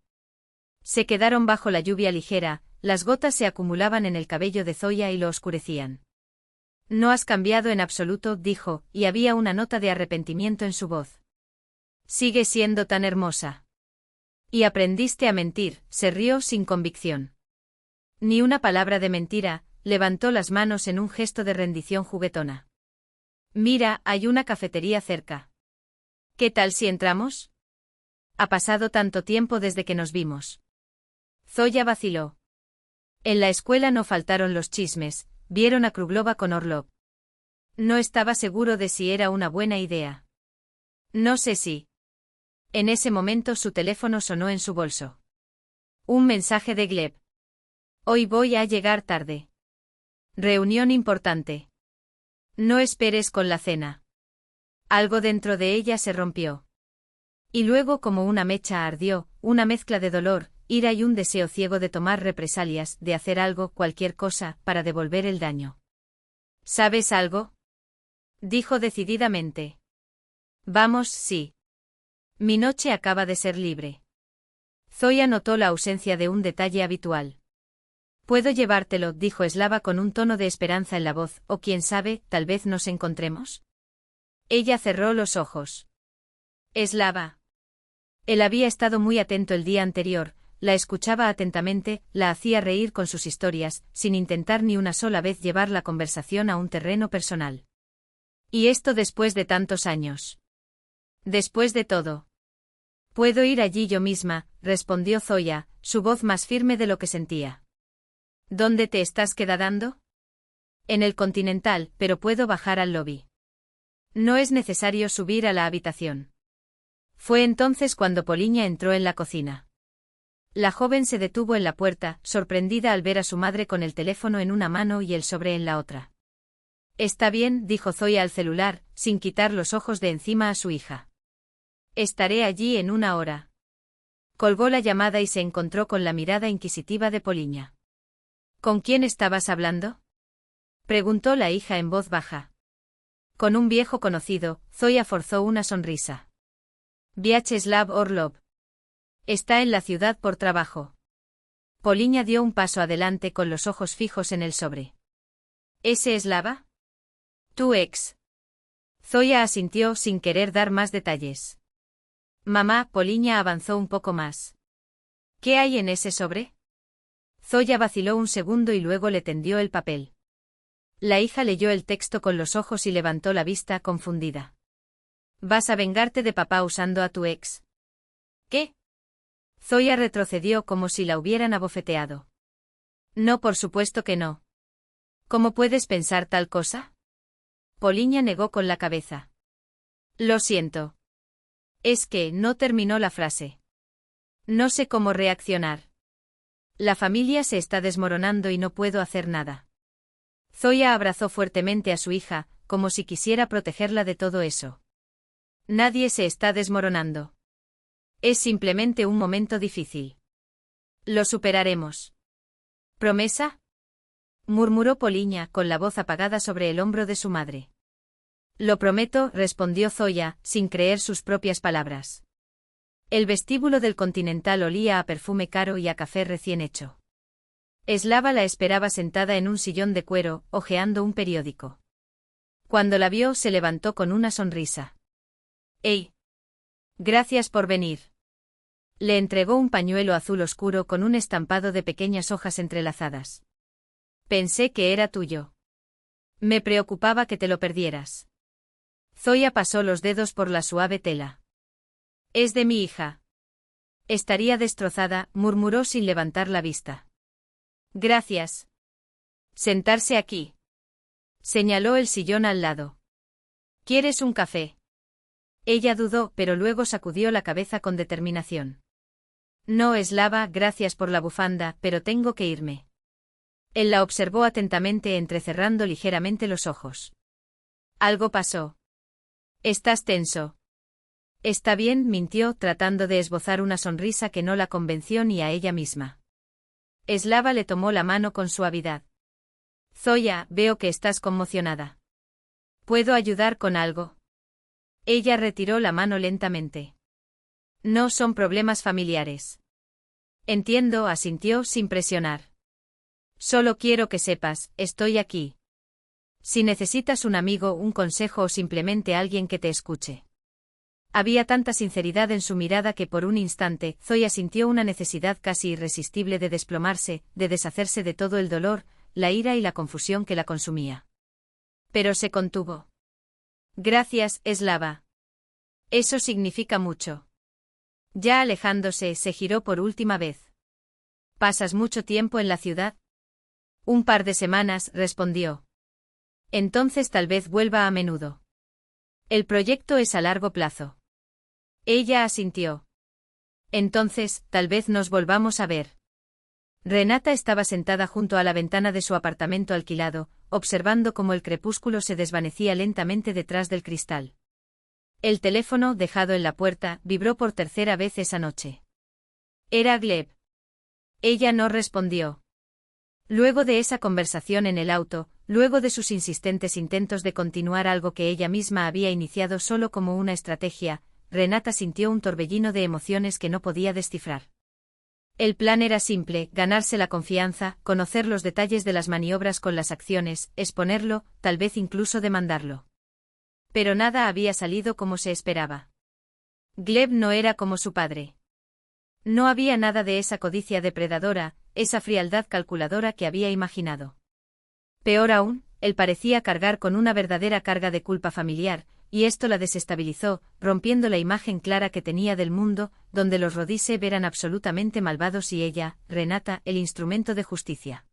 Se quedaron bajo la lluvia ligera, las gotas se acumulaban en el cabello de Zoya y lo oscurecían. No has cambiado en absoluto, dijo, y había una nota de arrepentimiento en su voz. Sigue siendo tan hermosa. Y aprendiste a mentir, se rió sin convicción. Ni una palabra de mentira, levantó las manos en un gesto de rendición juguetona. Mira, hay una cafetería cerca. ¿Qué tal si entramos? Ha pasado tanto tiempo desde que nos vimos. Zoya vaciló. En la escuela no faltaron los chismes, vieron a Kruglova con Orlov. No estaba seguro de si era una buena idea. No sé si. En ese momento su teléfono sonó en su bolso. Un mensaje de Gleb. Hoy voy a llegar tarde. Reunión importante. No esperes con la cena. Algo dentro de ella se rompió. Y luego como una mecha ardió, una mezcla de dolor, ira y un deseo ciego de tomar represalias, de hacer algo, cualquier cosa, para devolver el daño. ¿Sabes algo? Dijo decididamente. Vamos, sí. Mi noche acaba de ser libre. Zoya notó la ausencia de un detalle habitual. Puedo llevártelo, dijo Slava con un tono de esperanza en la voz, o quién sabe, tal vez nos encontremos. Ella cerró los ojos. Slava. Él había estado muy atento el día anterior, la escuchaba atentamente, la hacía reír con sus historias, sin intentar ni una sola vez llevar la conversación a un terreno personal. ¿Y esto después de tantos años? Después de todo. Puedo ir allí yo misma, respondió Zoya, su voz más firme de lo que sentía. ¿Dónde te estás quedando? En el Continental, pero puedo bajar al lobby. No es necesario subir a la habitación. Fue entonces cuando Poliña entró en la cocina. La joven se detuvo en la puerta, sorprendida al ver a su madre con el teléfono en una mano y el sobre en la otra. Está bien, dijo Zoya al celular, sin quitar los ojos de encima a su hija. Estaré allí en una hora. Colgó la llamada y se encontró con la mirada inquisitiva de Poliña. ¿Con quién estabas hablando? Preguntó la hija en voz baja. Con un viejo conocido, Zoya forzó una sonrisa. Vyacheslav Orlov. Está en la ciudad por trabajo. Poliña dio un paso adelante con los ojos fijos en el sobre. ¿Ese es Slava? Tu ex. Zoya asintió sin querer dar más detalles. Mamá, Poliña avanzó un poco más. ¿Qué hay en ese sobre? Zoya vaciló un segundo y luego le tendió el papel. La hija leyó el texto con los ojos y levantó la vista confundida. ¿Vas a vengarte de papá usando a tu ex? ¿Qué? Zoya retrocedió como si la hubieran abofeteado. No, por supuesto que no. ¿Cómo puedes pensar tal cosa? Poliña negó con la cabeza. Lo siento. Es que no terminó la frase. No sé cómo reaccionar. La familia se está desmoronando y no puedo hacer nada. Zoya abrazó fuertemente a su hija, como si quisiera protegerla de todo eso. Nadie se está desmoronando. Es simplemente un momento difícil. Lo superaremos. ¿Promesa? Murmuró Poliña con la voz apagada sobre el hombro de su madre. Lo prometo, respondió Zoya, sin creer sus propias palabras. El vestíbulo del Continental olía a perfume caro y a café recién hecho. Slava la esperaba sentada en un sillón de cuero, hojeando un periódico. Cuando la vio, se levantó con una sonrisa. ¡Ey! Gracias por venir. Le entregó un pañuelo azul oscuro con un estampado de pequeñas hojas entrelazadas. Pensé que era tuyo. Me preocupaba que te lo perdieras. Zoya pasó los dedos por la suave tela. Es de mi hija. Estaría destrozada, murmuró sin levantar la vista. Gracias. Sentarse aquí. Señaló el sillón al lado. ¿Quieres un café? Ella dudó, pero luego sacudió la cabeza con determinación. No, Slava, gracias por la bufanda, pero tengo que irme. Él la observó atentamente entrecerrando ligeramente los ojos. Algo pasó. Estás tenso. Está bien, mintió, tratando de esbozar una sonrisa que no la convenció ni a ella misma. Slava le tomó la mano con suavidad. Zoya, veo que estás conmocionada. ¿Puedo ayudar con algo? Ella retiró la mano lentamente. No son problemas familiares. Entiendo, asintió sin presionar. Solo quiero que sepas, estoy aquí. Si necesitas un amigo, un consejo o simplemente alguien que te escuche. Había tanta sinceridad en su mirada que por un instante, Zoya sintió una necesidad casi irresistible de desplomarse, de deshacerse de todo el dolor, la ira y la confusión que la consumía. Pero se contuvo. Gracias, Slava. Eso significa mucho. Ya alejándose, se giró por última vez. ¿Pasas mucho tiempo en la ciudad? Un par de semanas, respondió. Entonces tal vez vuelva a menudo. El proyecto es a largo plazo. Ella asintió. Entonces, tal vez nos volvamos a ver. Renata estaba sentada junto a la ventana de su apartamento alquilado, observando cómo el crepúsculo se desvanecía lentamente detrás del cristal. El teléfono, dejado en la puerta, vibró por tercera vez esa noche. Era Gleb. Ella no respondió. Luego de esa conversación en el auto, luego de sus insistentes intentos de continuar algo que ella misma había iniciado solo como una estrategia, Renata sintió un torbellino de emociones que no podía descifrar. El plan era simple: ganarse la confianza, conocer los detalles de las maniobras con las acciones, exponerlo, tal vez incluso demandarlo. Pero nada había salido como se esperaba. Gleb no era como su padre. No había nada de esa codicia depredadora, esa frialdad calculadora que había imaginado. Peor aún, él parecía cargar con una verdadera carga de culpa familiar, y esto la desestabilizó, rompiendo la imagen clara que tenía del mundo, donde los Rodicev eran absolutamente malvados y ella, Renata, el instrumento de justicia.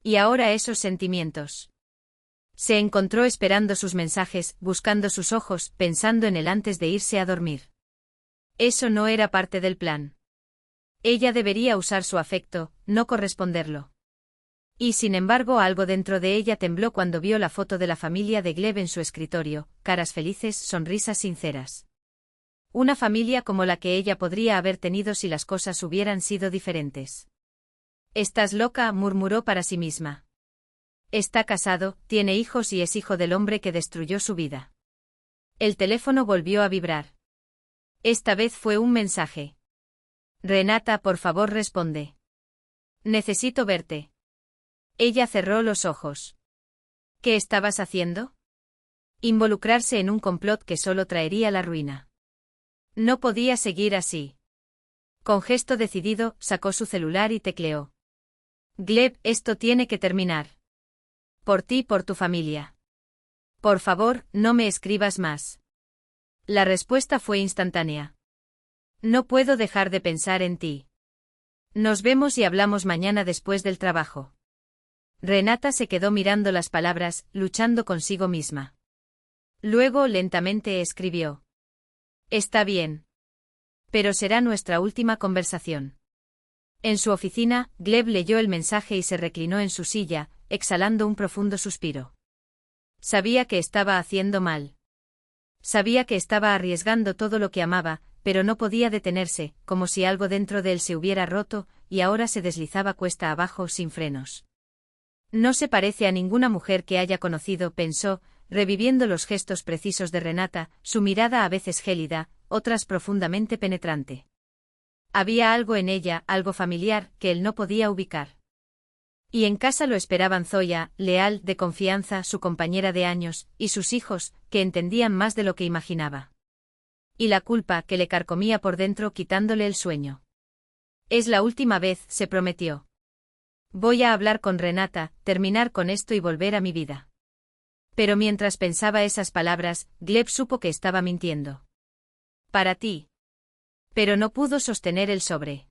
Y ahora esos sentimientos. Se encontró esperando sus mensajes, buscando sus ojos, pensando en él antes de irse a dormir. Eso no era parte del plan. Ella debería usar su afecto, no corresponderlo. Y sin embargo algo dentro de ella tembló cuando vio la foto de la familia de Gleb en su escritorio, caras felices, sonrisas sinceras. Una familia como la que ella podría haber tenido si las cosas hubieran sido diferentes. «Estás loca», murmuró para sí misma. Está casado, tiene hijos y es hijo del hombre que destruyó su vida. El teléfono volvió a vibrar. Esta vez fue un mensaje. «Renata, por favor, responde. Necesito verte». Ella cerró los ojos. ¿Qué estabas haciendo? Involucrarse en un complot que solo traería la ruina. No podía seguir así. Con gesto decidido, sacó su celular y tecleó. Gleb, esto tiene que terminar. Por ti y por tu familia. Por favor, no me escribas más. La respuesta fue instantánea. No puedo dejar de pensar en ti. Nos vemos y hablamos mañana después del trabajo. Renata se quedó mirando las palabras, luchando consigo misma. Luego lentamente escribió. Está bien. Pero será nuestra última conversación. En su oficina, Gleb leyó el mensaje y se reclinó en su silla, exhalando un profundo suspiro. Sabía que estaba haciendo mal. Sabía que estaba arriesgando todo lo que amaba, pero no podía detenerse, como si algo dentro de él se hubiera roto, y ahora se deslizaba cuesta abajo sin frenos. No se parece a ninguna mujer que haya conocido, pensó, reviviendo los gestos precisos de Renata, su mirada a veces gélida, otras profundamente penetrante. Había algo en ella, algo familiar, que él no podía ubicar. Y en casa lo esperaban Zoya, leal, de confianza, su compañera de años, y sus hijos, que entendían más de lo que imaginaba. Y la culpa que le carcomía por dentro quitándole el sueño. Es la última vez, se prometió. Voy a hablar con Renata, terminar con esto y volver a mi vida. Pero mientras pensaba esas palabras, Gleb supo que estaba mintiendo. Para ti. Pero no pudo sostener el sobre.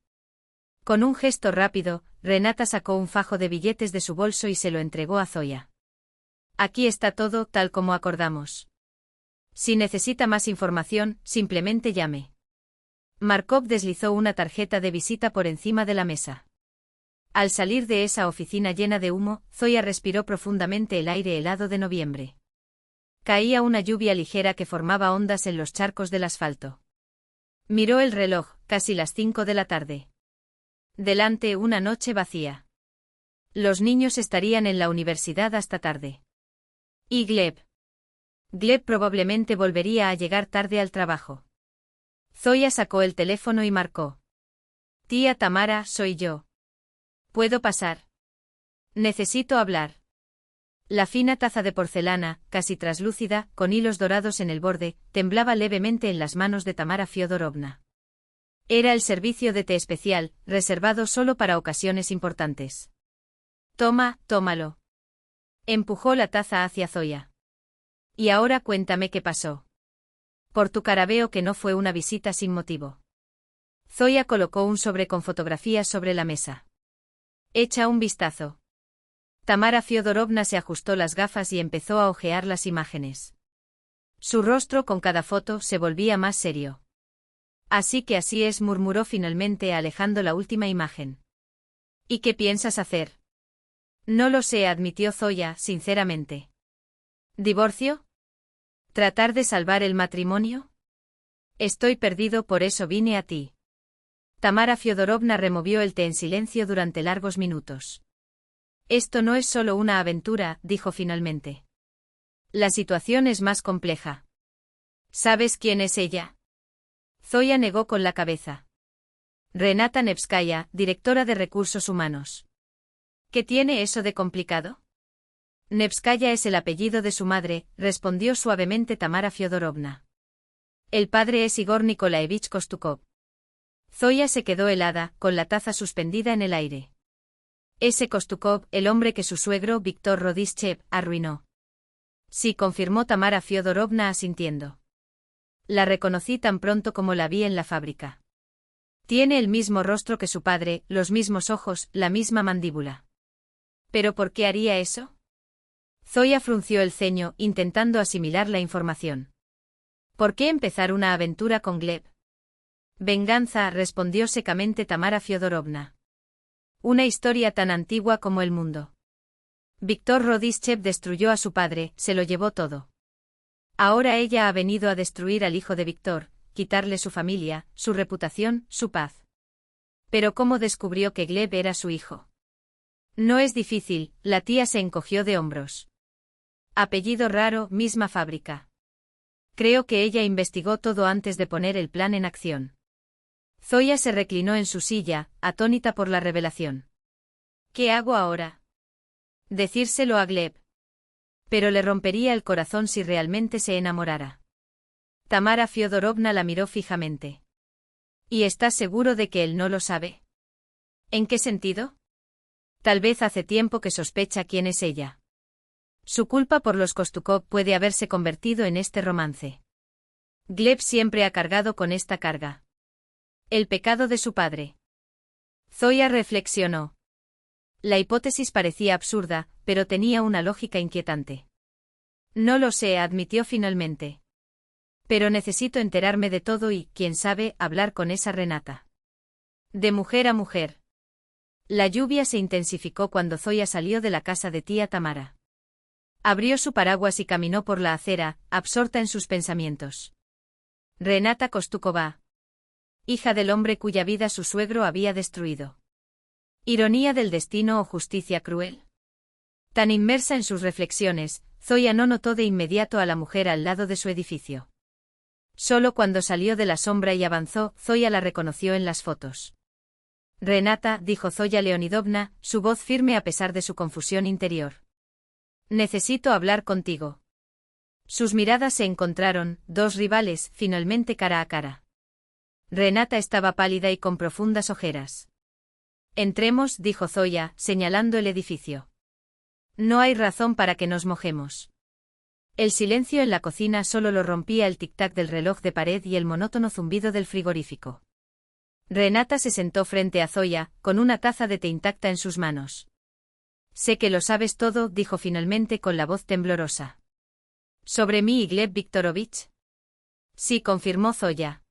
Con un gesto rápido, Renata sacó un fajo de billetes de su bolso y se lo entregó a Zoya. Aquí está todo, tal como acordamos. Si necesita más información, simplemente llame. Markov deslizó una tarjeta de visita por encima de la mesa. Al salir de esa oficina llena de humo, Zoya respiró profundamente el aire helado de noviembre. Caía una lluvia ligera que formaba ondas en los charcos del asfalto. Miró el reloj, casi las 5 de la tarde. Delante una noche vacía. Los niños estarían en la universidad hasta tarde. ¿Y Gleb? Gleb probablemente volvería a llegar tarde al trabajo. Zoya sacó el teléfono y marcó. Tía Tamara, soy yo. ¿Puedo pasar? Necesito hablar. La fina taza de porcelana, casi traslúcida, con hilos dorados en el borde, temblaba levemente en las manos de Tamara Fiodorovna. Era el servicio de té especial, reservado solo para ocasiones importantes. Toma, tómalo. Empujó la taza hacia Zoya. Y ahora cuéntame qué pasó. Por tu cara veo que no fue una visita sin motivo. Zoya colocó un sobre con fotografías sobre la mesa. Echa un vistazo. Tamara Fyodorovna se ajustó las gafas y empezó a hojear las imágenes. Su rostro con cada foto se volvía más serio. Así que así es, murmuró finalmente alejando la última imagen. ¿Y qué piensas hacer? No lo sé, admitió Zoya, sinceramente. ¿Divorcio? ¿Tratar de salvar el matrimonio? Estoy perdido, por eso vine a ti. Tamara Fyodorovna removió el té en silencio durante largos minutos. Esto no es solo una aventura, dijo finalmente. La situación es más compleja. ¿Sabes quién es ella? Zoya negó con la cabeza. Renata Nevskaya, directora de Recursos Humanos. ¿Qué tiene eso de complicado? Nevskaya es el apellido de su madre, respondió suavemente Tamara Fyodorovna. El padre es Igor Nikolaevich Kostukov. Zoya se quedó helada, con la taza suspendida en el aire. Ese Kostukov, el hombre que su suegro, Víctor Rodishev, arruinó. Sí, confirmó Tamara Fyodorovna asintiendo. La reconocí tan pronto como la vi en la fábrica. Tiene el mismo rostro que su padre, los mismos ojos, la misma mandíbula. ¿Pero por qué haría eso? Zoya frunció el ceño, intentando asimilar la información. ¿Por qué empezar una aventura con Gleb? Venganza, respondió secamente Tamara Fyodorovna. Una historia tan antigua como el mundo. Víctor Rodishev destruyó a su padre, se lo llevó todo. Ahora ella ha venido a destruir al hijo de Víctor, quitarle su familia, su reputación, su paz. Pero ¿cómo descubrió que Gleb era su hijo? No es difícil, la tía se encogió de hombros. Apellido raro, misma fábrica. Creo que ella investigó todo antes de poner el plan en acción. Zoya se reclinó en su silla, atónita por la revelación. ¿Qué hago ahora? Decírselo a Gleb. Pero le rompería el corazón si realmente se enamorara. Tamara Fyodorovna la miró fijamente. ¿Y estás seguro de que él no lo sabe? ¿En qué sentido? Tal vez hace tiempo que sospecha quién es ella. Su culpa por los Kostukov puede haberse convertido en este romance. Gleb siempre ha cargado con esta carga. El pecado de su padre. Zoya reflexionó. La hipótesis parecía absurda, pero tenía una lógica inquietante. No lo sé, admitió finalmente. Pero necesito enterarme de todo y, quién sabe, hablar con esa Renata. De mujer a mujer. La lluvia se intensificó cuando Zoya salió de la casa de tía Tamara. Abrió su paraguas y caminó por la acera, absorta en sus pensamientos. Renata Kostukova. Hija del hombre cuya vida su suegro había destruido. ¿Ironía del destino o justicia cruel? Tan inmersa en sus reflexiones, Zoya no notó de inmediato a la mujer al lado de su edificio. Solo cuando salió de la sombra y avanzó, Zoya la reconoció en las fotos. Renata, dijo Zoya Leonidovna, su voz firme a pesar de su confusión interior. Necesito hablar contigo. Sus miradas se encontraron, dos rivales, finalmente cara a cara. Renata estaba pálida y con profundas ojeras. Entremos, dijo Zoya, señalando el edificio. No hay razón para que nos mojemos. El silencio en la cocina solo lo rompía el tic-tac del reloj de pared y el monótono zumbido del frigorífico. Renata se sentó frente a Zoya, con una taza de té intacta en sus manos. Sé que lo sabes todo, dijo finalmente con la voz temblorosa. ¿Sobre mí y Gleb Viktorovich? Sí, confirmó Zoya.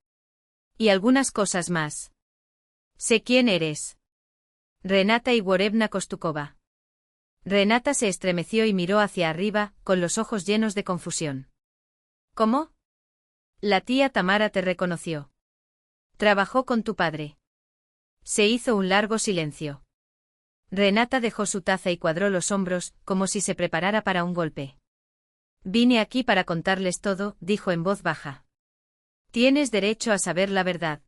Y algunas cosas más. Sé quién eres. Renata Igorevna Kostukova. Renata se estremeció y miró hacia arriba, con los ojos llenos de confusión. ¿Cómo? La tía Tamara te reconoció. Trabajó con tu padre. Se hizo un largo silencio. Renata dejó su taza y cuadró los hombros, como si se preparara para un golpe. Vine aquí para contarles todo, dijo en voz baja. Tienes derecho a saber la verdad.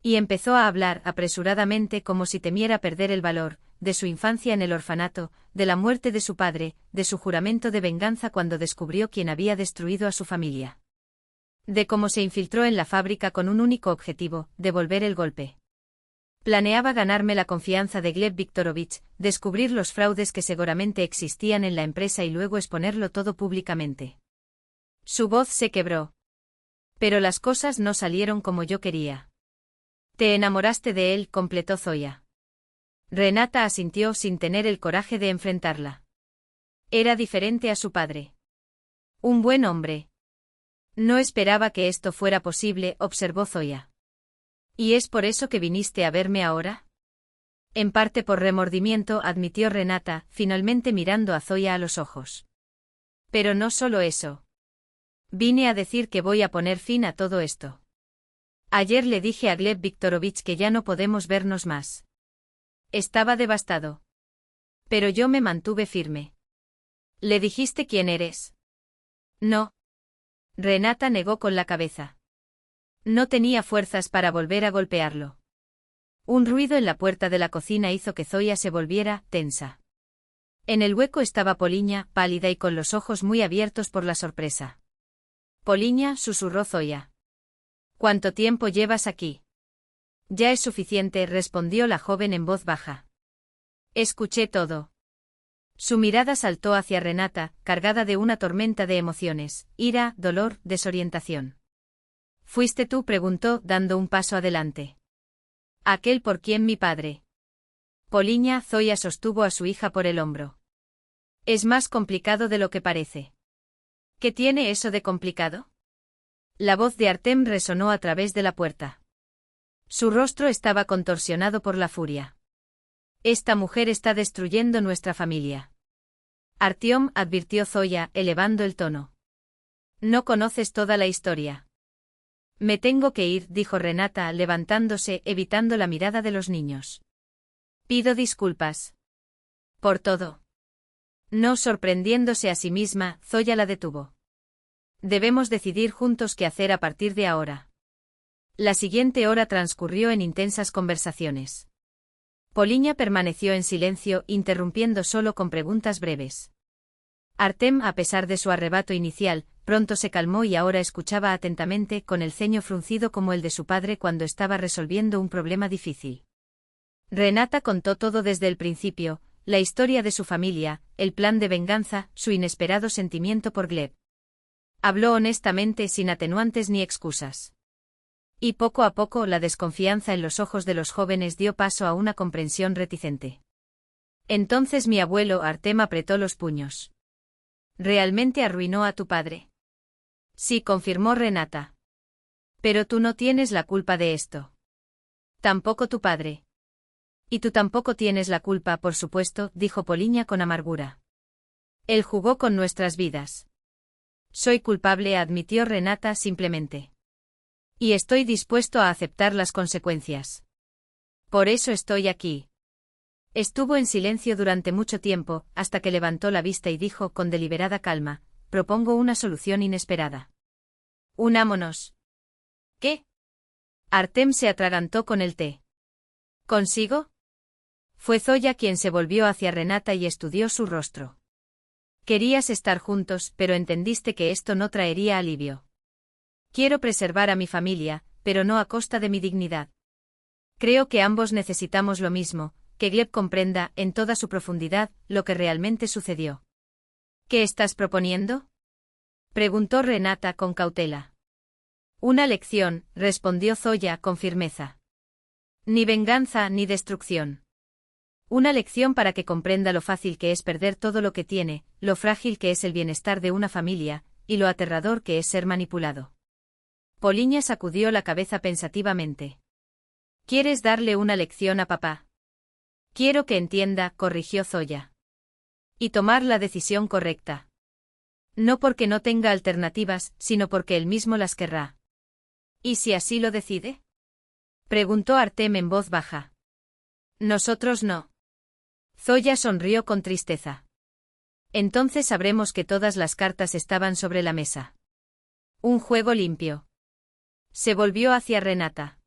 Y empezó a hablar apresuradamente como si temiera perder el valor, de su infancia en el orfanato, de la muerte de su padre, de su juramento de venganza cuando descubrió quién había destruido a su familia. De cómo se infiltró en la fábrica con un único objetivo, devolver el golpe. Planeaba ganarme la confianza de Gleb Viktorovich, descubrir los fraudes que seguramente existían en la empresa y luego exponerlo todo públicamente. Su voz se quebró. Pero las cosas no salieron como yo quería. Te enamoraste de él, completó Zoya. Renata asintió sin tener el coraje de enfrentarla. Era diferente a su padre. Un buen hombre. No esperaba que esto fuera posible, observó Zoya. ¿Y es por eso que viniste a verme ahora? En parte por remordimiento, admitió Renata, finalmente mirando a Zoya a los ojos. Pero no solo eso. Vine a decir que voy a poner fin a todo esto. Ayer le dije a Gleb Viktorovich que ya no podemos vernos más. Estaba devastado. Pero yo me mantuve firme. ¿Le dijiste quién eres? No. Renata negó con la cabeza. No tenía fuerzas para volver a golpearlo. Un ruido en la puerta de la cocina hizo que Zoya se volviera tensa. En el hueco estaba Poliña, pálida y con los ojos muy abiertos por la sorpresa. Poliña, susurró Zoya. ¿Cuánto tiempo llevas aquí? Ya es suficiente, respondió la joven en voz baja. Escuché todo. Su mirada saltó hacia Renata, cargada de una tormenta de emociones, ira, dolor, desorientación. ¿Fuiste tú?, preguntó, dando un paso adelante. Aquel por quien mi padre. Poliña. Zoya sostuvo a su hija por el hombro. Es más complicado de lo que parece. ¿Qué tiene eso de complicado? La voz de Artem resonó a través de la puerta. Su rostro estaba contorsionado por la furia. Esta mujer está destruyendo nuestra familia. Artyom, advirtió Zoya, elevando el tono. No conoces toda la historia. Me tengo que ir, dijo Renata, levantándose, evitando la mirada de los niños. Pido disculpas. Por todo. No sorprendiéndose a sí misma, Zoya la detuvo. Debemos decidir juntos qué hacer a partir de ahora. La siguiente hora transcurrió en intensas conversaciones. Poliña permaneció en silencio, interrumpiendo solo con preguntas breves. Artem, a pesar de su arrebato inicial, pronto se calmó y ahora escuchaba atentamente, con el ceño fruncido como el de su padre cuando estaba resolviendo un problema difícil. Renata contó todo desde el principio, la historia de su familia, el plan de venganza, su inesperado sentimiento por Gleb. Habló honestamente, sin atenuantes ni excusas. Y poco a poco la desconfianza en los ojos de los jóvenes dio paso a una comprensión reticente. Entonces mi abuelo Artem apretó los puños. ¿Realmente arruinó a tu padre? Sí, confirmó Renata. Pero tú no tienes la culpa de esto. Tampoco tu padre. Y tú tampoco tienes la culpa, por supuesto, dijo Poliña con amargura. Él jugó con nuestras vidas. Soy culpable, admitió Renata simplemente. Y estoy dispuesto a aceptar las consecuencias. Por eso estoy aquí. Estuvo en silencio durante mucho tiempo, hasta que levantó la vista y dijo con deliberada calma, propongo una solución inesperada. Unámonos. ¿Qué? Artem se atragantó con el té. ¿Consigo? Fue Zoya quien se volvió hacia Renata y estudió su rostro. Querías estar juntos, pero entendiste que esto no traería alivio. Quiero preservar a mi familia, pero no a costa de mi dignidad. Creo que ambos necesitamos lo mismo, que Gleb comprenda, en toda su profundidad, lo que realmente sucedió. ¿Qué estás proponiendo? Preguntó Renata con cautela. Una lección, respondió Zoya con firmeza. Ni venganza ni destrucción. Una lección para que comprenda lo fácil que es perder todo lo que tiene, lo frágil que es el bienestar de una familia, y lo aterrador que es ser manipulado. Poliña sacudió la cabeza pensativamente. ¿Quieres darle una lección a papá? Quiero que entienda, corrigió Zoya. Y tomar la decisión correcta. No porque no tenga alternativas, sino porque él mismo las querrá. ¿Y si así lo decide? Preguntó Artem en voz baja. Nosotros no. Zoya sonrió con tristeza. Entonces sabremos que todas las cartas estaban sobre la mesa. Un juego limpio. Se volvió hacia Renata.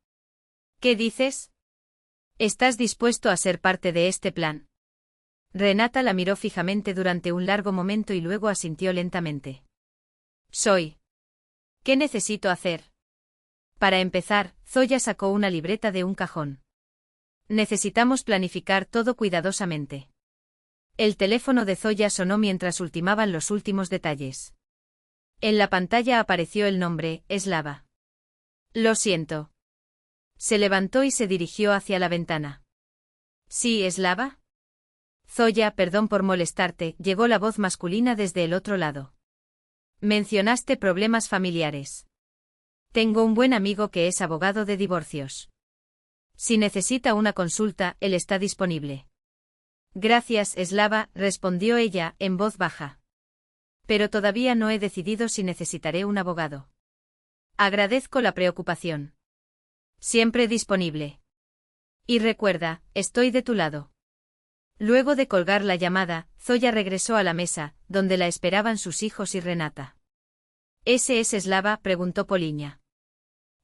¿Qué dices? ¿Estás dispuesto a ser parte de este plan? Renata la miró fijamente durante un largo momento y luego asintió lentamente. Soy. ¿Qué necesito hacer? Para empezar, Zoya sacó una libreta de un cajón. Necesitamos planificar todo cuidadosamente. El teléfono de Zoya sonó mientras ultimaban los últimos detalles. En la pantalla apareció el nombre, Slava. Lo siento. Se levantó y se dirigió hacia la ventana. Sí, Eslava. Zoya, perdón por molestarte, llegó la voz masculina desde el otro lado. Mencionaste problemas familiares. Tengo un buen amigo que es abogado de divorcios. Si necesita una consulta, él está disponible. Gracias, Eslava, respondió ella, en voz baja. Pero todavía no he decidido si necesitaré un abogado. Agradezco la preocupación. Siempre disponible. Y recuerda, estoy de tu lado. Luego de colgar la llamada, Zoya regresó a la mesa, donde la esperaban sus hijos y Renata. ¿Ese es Eslava?, preguntó Poliña.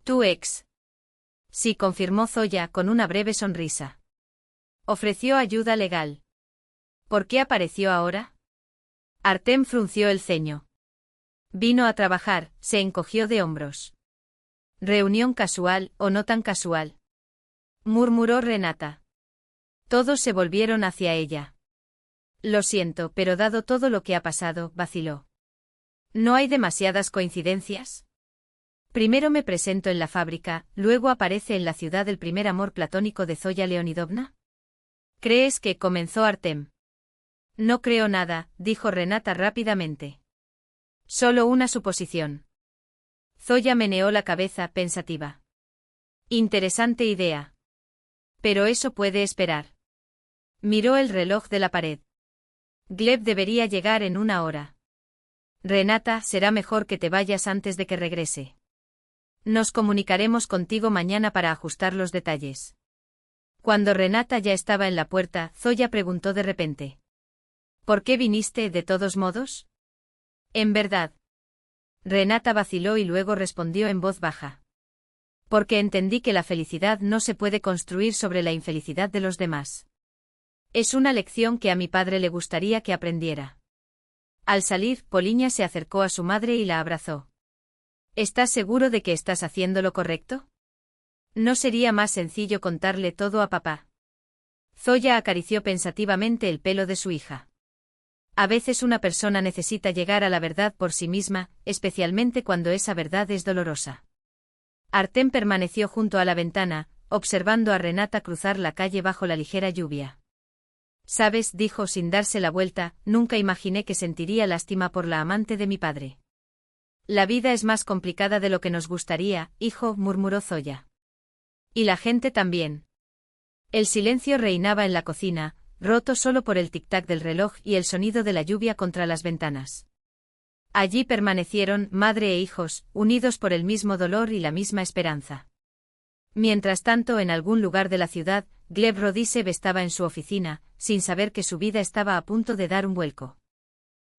¿Tu ex? Sí, confirmó Zoya con una breve sonrisa. Ofreció ayuda legal. ¿Por qué apareció ahora? Artem frunció el ceño. Vino a trabajar, se encogió de hombros. ¿Reunión casual o no tan casual?, murmuró Renata. Todos se volvieron hacia ella. Lo siento, pero dado todo lo que ha pasado, vaciló. ¿No hay demasiadas coincidencias? Primero me presento en la fábrica, luego aparece en la ciudad el primer amor platónico de Zoya Leonidovna. ¿Crees que comenzó Artem? No creo nada, dijo Renata rápidamente. Solo una suposición. Zoya meneó la cabeza pensativa. Interesante idea. Pero eso puede esperar. Miró el reloj de la pared. Gleb debería llegar en 1 hora. Renata, será mejor que te vayas antes de que regrese. Nos comunicaremos contigo mañana para ajustar los detalles. Cuando Renata ya estaba en la puerta, Zoya preguntó de repente. ¿Por qué viniste, de todos modos? En verdad. Renata vaciló y luego respondió en voz baja. Porque entendí que la felicidad no se puede construir sobre la infelicidad de los demás. Es una lección que a mi padre le gustaría que aprendiera. Al salir, Poliña se acercó a su madre y la abrazó. ¿Estás seguro de que estás haciendo lo correcto? ¿No sería más sencillo contarle todo a papá? Zoya acarició pensativamente el pelo de su hija. A veces una persona necesita llegar a la verdad por sí misma, especialmente cuando esa verdad es dolorosa. Artem permaneció junto a la ventana, observando a Renata cruzar la calle bajo la ligera lluvia. Sabes, dijo sin darse la vuelta, nunca imaginé que sentiría lástima por la amante de mi padre. La vida es más complicada de lo que nos gustaría, hijo, murmuró Zoya. Y la gente también. El silencio reinaba en la cocina, roto solo por el tic-tac del reloj y el sonido de la lluvia contra las ventanas. Allí permanecieron, madre e hijos, unidos por el mismo dolor y la misma esperanza. Mientras tanto, en algún lugar de la ciudad, Gleb Rodisev estaba en su oficina, sin saber que su vida estaba a punto de dar un vuelco.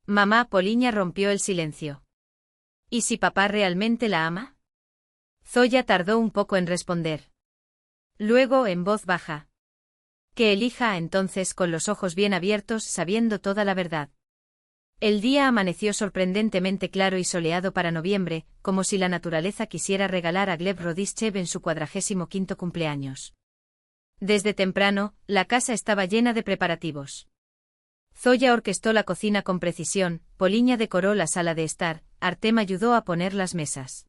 Mamá, Poliña rompió el silencio. ¿Y si papá realmente la ama? Zoya tardó un poco en responder. Luego, en voz baja. Que elija entonces con los ojos bien abiertos, sabiendo toda la verdad. El día amaneció sorprendentemente claro y soleado para noviembre, como si la naturaleza quisiera regalar a Gleb Rodisev en su 45º cumpleaños. Desde temprano, la casa estaba llena de preparativos. Zoya orquestó la cocina con precisión, Poliña decoró la sala de estar, Artem ayudó a poner las mesas.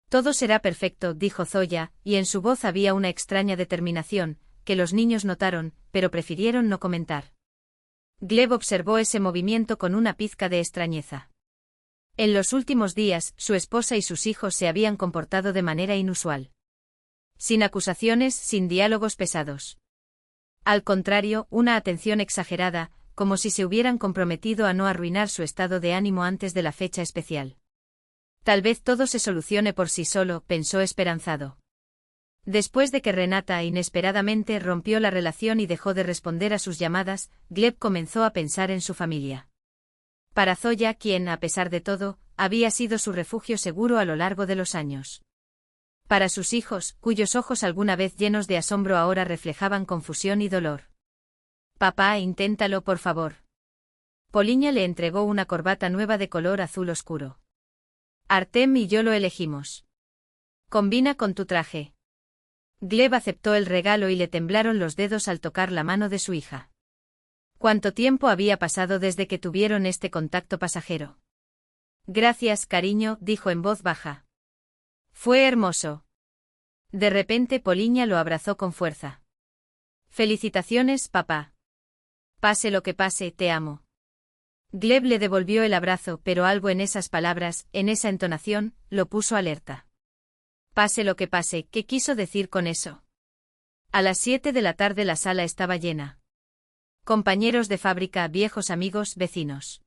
Todo será perfecto, dijo Zoya, y en su voz había una extraña determinación, que los niños notaron, pero prefirieron no comentar. Gleb observó ese movimiento con una pizca de extrañeza. En los últimos días, su esposa y sus hijos se habían comportado de manera inusual. Sin acusaciones, sin diálogos pesados. Al contrario, una atención exagerada, como si se hubieran comprometido a no arruinar su estado de ánimo antes de la fecha especial. Tal vez todo se solucione por sí solo, pensó esperanzado. Después de que Renata inesperadamente rompió la relación y dejó de responder a sus llamadas, Gleb comenzó a pensar en su familia. Para Zoya, quien, a pesar de todo, había sido su refugio seguro a lo largo de los años. Para sus hijos, cuyos ojos alguna vez llenos de asombro ahora reflejaban confusión y dolor. Papá, inténtalo por favor. Poliña le entregó una corbata nueva de color azul oscuro. Artem y yo lo elegimos. Combina con tu traje. Gleb aceptó el regalo y le temblaron los dedos al tocar la mano de su hija. ¿Cuánto tiempo había pasado desde que tuvieron este contacto pasajero? Gracias, cariño, dijo en voz baja. Fue hermoso. De repente Poliña lo abrazó con fuerza. Felicitaciones, papá. Pase lo que pase, te amo. Gleb le devolvió el abrazo, pero algo en esas palabras, en esa entonación, lo puso alerta. Pase lo que pase, ¿qué quiso decir con eso? A las 7 de la tarde la sala estaba llena. Compañeros de fábrica, viejos amigos, vecinos.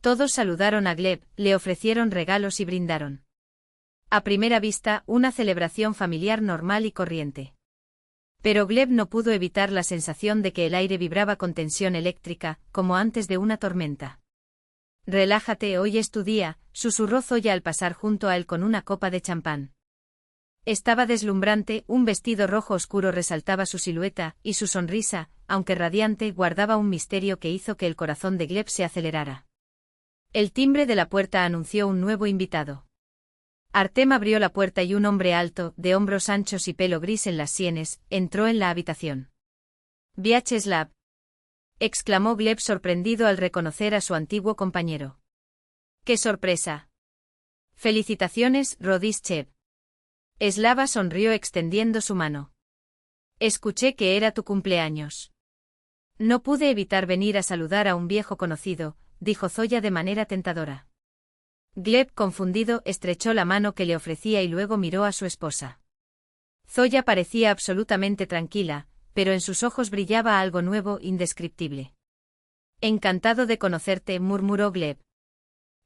Todos saludaron a Gleb, le ofrecieron regalos y brindaron. A primera vista, una celebración familiar normal y corriente. Pero Gleb no pudo evitar la sensación de que el aire vibraba con tensión eléctrica, como antes de una tormenta. Relájate, hoy es tu día, susurró Zoya al pasar junto a él con una copa de champán. Estaba deslumbrante, un vestido rojo oscuro resaltaba su silueta, y su sonrisa, aunque radiante, guardaba un misterio que hizo que el corazón de Gleb se acelerara. El timbre de la puerta anunció un nuevo invitado. Artem abrió la puerta y un hombre alto, de hombros anchos y pelo gris en las sienes, entró en la habitación. «Vyacheslav», exclamó Gleb sorprendido al reconocer a su antiguo compañero. «¡Qué sorpresa!» «Felicitaciones, Rodischev». Slava sonrió extendiendo su mano. «Escuché que era tu cumpleaños». «No pude evitar venir a saludar a un viejo conocido», dijo Zoya de manera tentadora. Gleb, confundido, estrechó la mano que le ofrecía y luego miró a su esposa. Zoya parecía absolutamente tranquila, pero en sus ojos brillaba algo nuevo, indescriptible. «Encantado de conocerte», murmuró Gleb.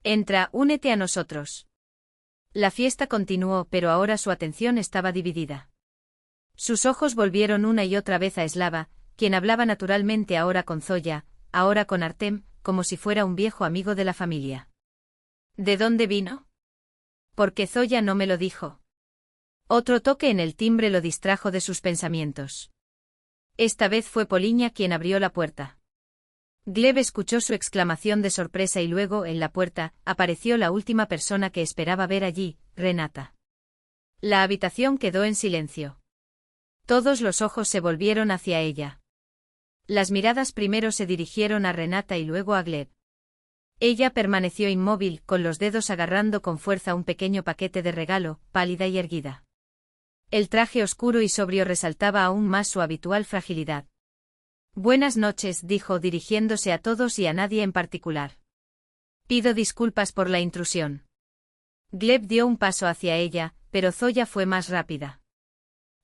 «Entra, únete a nosotros». La fiesta continuó, pero ahora su atención estaba dividida. Sus ojos volvieron una y otra vez a Slava, quien hablaba naturalmente ahora con Zoya, ahora con Artem, como si fuera un viejo amigo de la familia. ¿De dónde vino? Porque Zoya no me lo dijo. Otro toque en el timbre lo distrajo de sus pensamientos. Esta vez fue Poliña quien abrió la puerta. Gleb escuchó su exclamación de sorpresa y luego, en la puerta, apareció la última persona que esperaba ver allí, Renata. La habitación quedó en silencio. Todos los ojos se volvieron hacia ella. Las miradas primero se dirigieron a Renata y luego a Gleb. Ella permaneció inmóvil, con los dedos agarrando con fuerza un pequeño paquete de regalo, pálida y erguida. El traje oscuro y sobrio resaltaba aún más su habitual fragilidad. «Buenas noches», dijo dirigiéndose a todos y a nadie en particular. «Pido disculpas por la intrusión». Gleb dio un paso hacia ella, pero Zoya fue más rápida.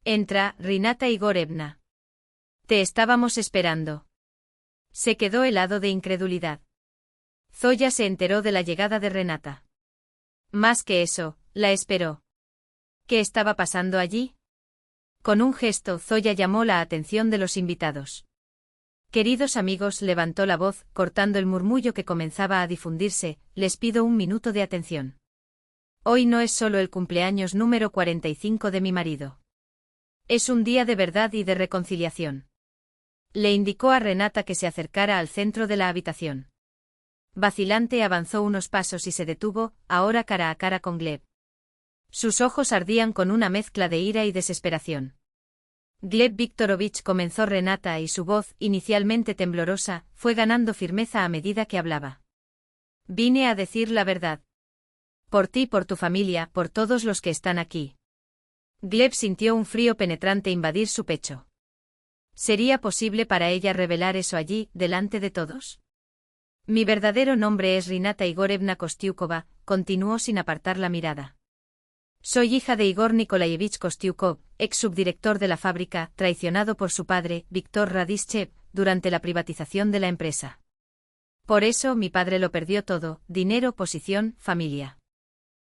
«Entra, Rinata Igorevna. Te estábamos esperando». Se quedó helado de incredulidad. Zoya se enteró de la llegada de Renata. Más que eso, la esperó. ¿Qué estaba pasando allí? Con un gesto, Zoya llamó la atención de los invitados. «Queridos amigos», levantó la voz, cortando el murmullo que comenzaba a difundirse, «les pido un minuto de atención. Hoy no es solo el cumpleaños número 45 de mi marido. Es un día de verdad y de reconciliación». Le indicó a Renata que se acercara al centro de la habitación. Vacilante avanzó unos pasos y se detuvo, ahora cara a cara con Gleb. Sus ojos ardían con una mezcla de ira y desesperación. «Gleb Viktorovich», comenzó Renata y su voz, inicialmente temblorosa, fue ganando firmeza a medida que hablaba. «Vine a decir la verdad. Por ti, por tu familia, por todos los que están aquí». Gleb sintió un frío penetrante invadir su pecho. ¿Sería posible para ella revelar eso allí, delante de todos? «Mi verdadero nombre es Rinata Igorevna Kostiukova», continuó sin apartar la mirada. «Soy hija de Igor Nikolaevich Kostiukov, ex subdirector de la fábrica, traicionado por su padre, Viktor Radishchev, durante la privatización de la empresa. Por eso mi padre lo perdió todo, dinero, posición, familia.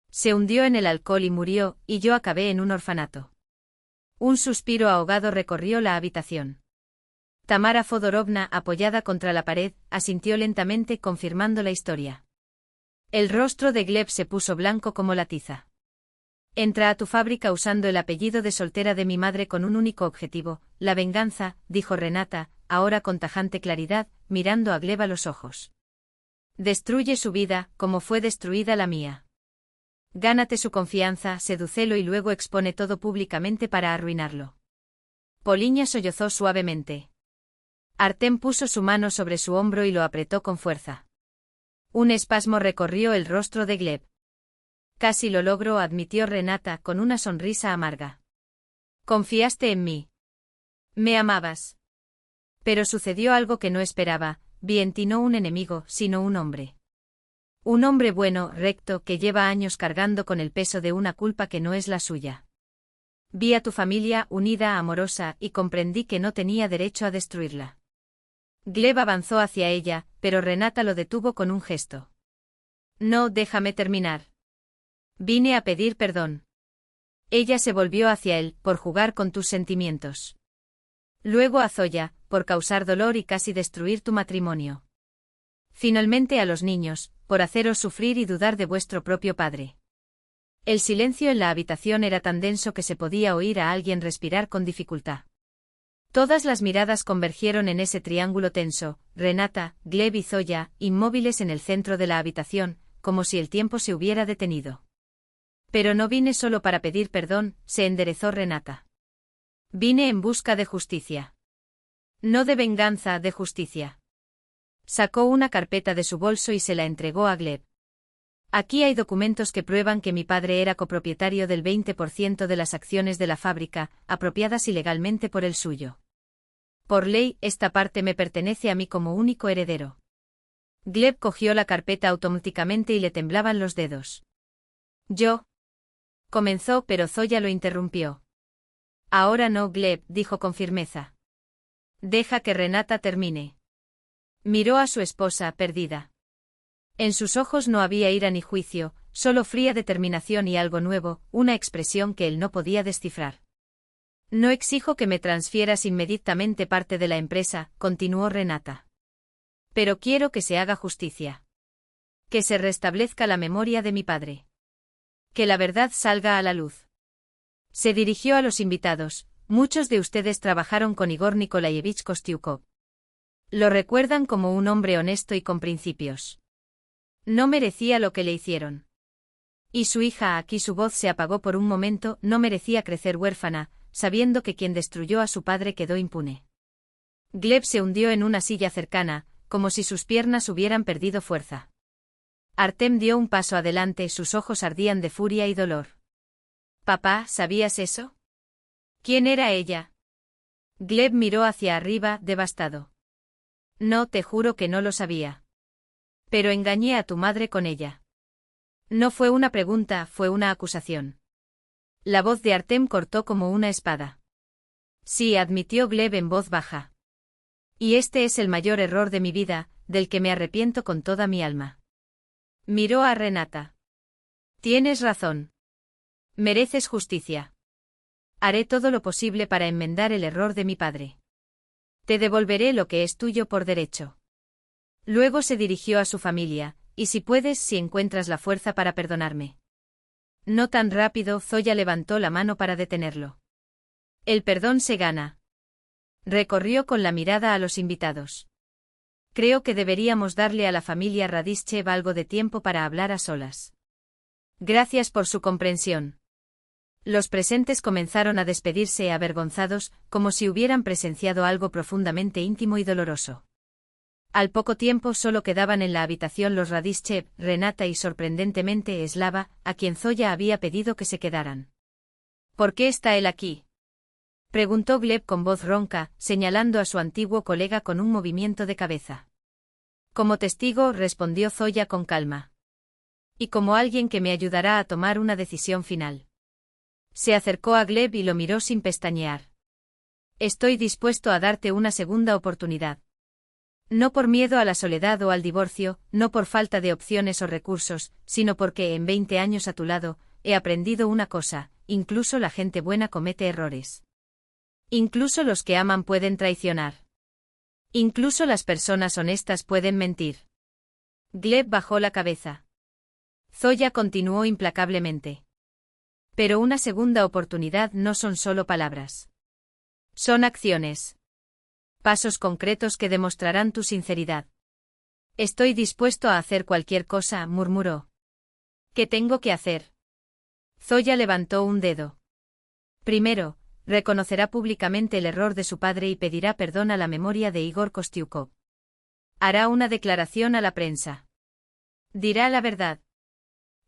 Se hundió en el alcohol y murió, y yo acabé en un orfanato». Un suspiro ahogado recorrió la habitación. Tamara Fodorovna, apoyada contra la pared, asintió lentamente confirmando la historia. El rostro de Gleb se puso blanco como la tiza. «Entra a tu fábrica usando el apellido de soltera de mi madre con un único objetivo, la venganza», dijo Renata, ahora con tajante claridad, mirando a Gleb a los ojos. «Destruye su vida, como fue destruida la mía. Gánate su confianza, sedúcelo y luego expone todo públicamente para arruinarlo». Poliña sollozó suavemente. Artem puso su mano sobre su hombro y lo apretó con fuerza. Un espasmo recorrió el rostro de Gleb. «Casi lo logro», admitió Renata con una sonrisa amarga. «Confiaste en mí. Me amabas. Pero sucedió algo que no esperaba, vi en ti no un enemigo, sino un hombre. Un hombre bueno, recto, que lleva años cargando con el peso de una culpa que no es la suya. Vi a tu familia unida, amorosa, y comprendí que no tenía derecho a destruirla. Gleb avanzó hacia ella, pero Renata lo detuvo con un gesto. No, déjame terminar. Vine a pedir perdón. Ella se volvió hacia él, por jugar con tus sentimientos. Luego a Zoya, por causar dolor y casi destruir tu matrimonio. Finalmente a los niños, por haceros sufrir y dudar de vuestro propio padre. El silencio en la habitación era tan denso que se podía oír a alguien respirar con dificultad. Todas las miradas convergieron en ese triángulo tenso, Renata, Gleb y Zoya, inmóviles en el centro de la habitación, como si el tiempo se hubiera detenido. Pero no vine solo para pedir perdón, se enderezó Renata. Vine en busca de justicia. No de venganza, de justicia. Sacó una carpeta de su bolso y se la entregó a Gleb. Aquí hay documentos que prueban que mi padre era copropietario del 20% de las acciones de la fábrica, apropiadas ilegalmente por el suyo. Por ley, esta parte me pertenece a mí como único heredero. Gleb cogió la carpeta automáticamente y le temblaban los dedos. Yo. Comenzó, pero Zoya lo interrumpió. Ahora no, Gleb, dijo con firmeza. Deja que Renata termine. Miró a su esposa, perdida. En sus ojos no había ira ni juicio, solo fría determinación y algo nuevo, una expresión que él no podía descifrar. No exijo que me transfieras inmediatamente parte de la empresa, continuó Renata. Pero quiero que se haga justicia. Que se restablezca la memoria de mi padre. Que la verdad salga a la luz. Se dirigió a los invitados. Muchos de ustedes trabajaron con Igor Nikolayevich Kostiukov. Lo recuerdan como un hombre honesto y con principios. No merecía lo que le hicieron. Y su hija, aquí su voz se apagó por un momento, no merecía crecer huérfana, sabiendo que quien destruyó a su padre quedó impune. Gleb se hundió en una silla cercana, como si sus piernas hubieran perdido fuerza. Artem dio un paso adelante, sus ojos ardían de furia y dolor. Papá, ¿sabías eso? ¿Quién era ella? Gleb miró hacia arriba, devastado. No, te juro que no lo sabía. Pero engañé a tu madre con ella. No fue una pregunta, fue una acusación. La voz de Artem cortó como una espada. Sí, admitió Gleb en voz baja. Y este es el mayor error de mi vida, del que me arrepiento con toda mi alma. Miró a Renata. Tienes razón. Mereces justicia. Haré todo lo posible para enmendar el error de mi padre. Te devolveré lo que es tuyo por derecho. Luego se dirigió a su familia, y si puedes, si encuentras la fuerza para perdonarme. No tan rápido, Zoya levantó la mano para detenerlo. El perdón se gana. Recorrió con la mirada a los invitados. Creo que deberíamos darle a la familia Radishchev algo de tiempo para hablar a solas. Gracias por su comprensión. Los presentes comenzaron a despedirse avergonzados, como si hubieran presenciado algo profundamente íntimo y doloroso. Al poco tiempo solo quedaban en la habitación los Radishchev, Renata y sorprendentemente Slava, a quien Zoya había pedido que se quedaran. ¿Por qué está él aquí?, preguntó Gleb con voz ronca, señalando a su antiguo colega con un movimiento de cabeza. Como testigo, respondió Zoya con calma. Y como alguien que me ayudará a tomar una decisión final. Se acercó a Gleb y lo miró sin pestañear. Estoy dispuesto a darte una segunda oportunidad. No por miedo a la soledad o al divorcio, no por falta de opciones o recursos, sino porque en 20 años a tu lado, he aprendido una cosa, incluso la gente buena comete errores. Incluso los que aman pueden traicionar. Incluso las personas honestas pueden mentir. Gleb bajó la cabeza. Zoya continuó implacablemente. Pero una segunda oportunidad no son solo palabras. Son acciones. Pasos concretos que demostrarán tu sinceridad. Estoy dispuesto a hacer cualquier cosa, murmuró. ¿Qué tengo que hacer? Zoya levantó un dedo. Primero, reconocerá públicamente el error de su padre y pedirá perdón a la memoria de Igor Kostiukov. Hará una declaración a la prensa. Dirá la verdad.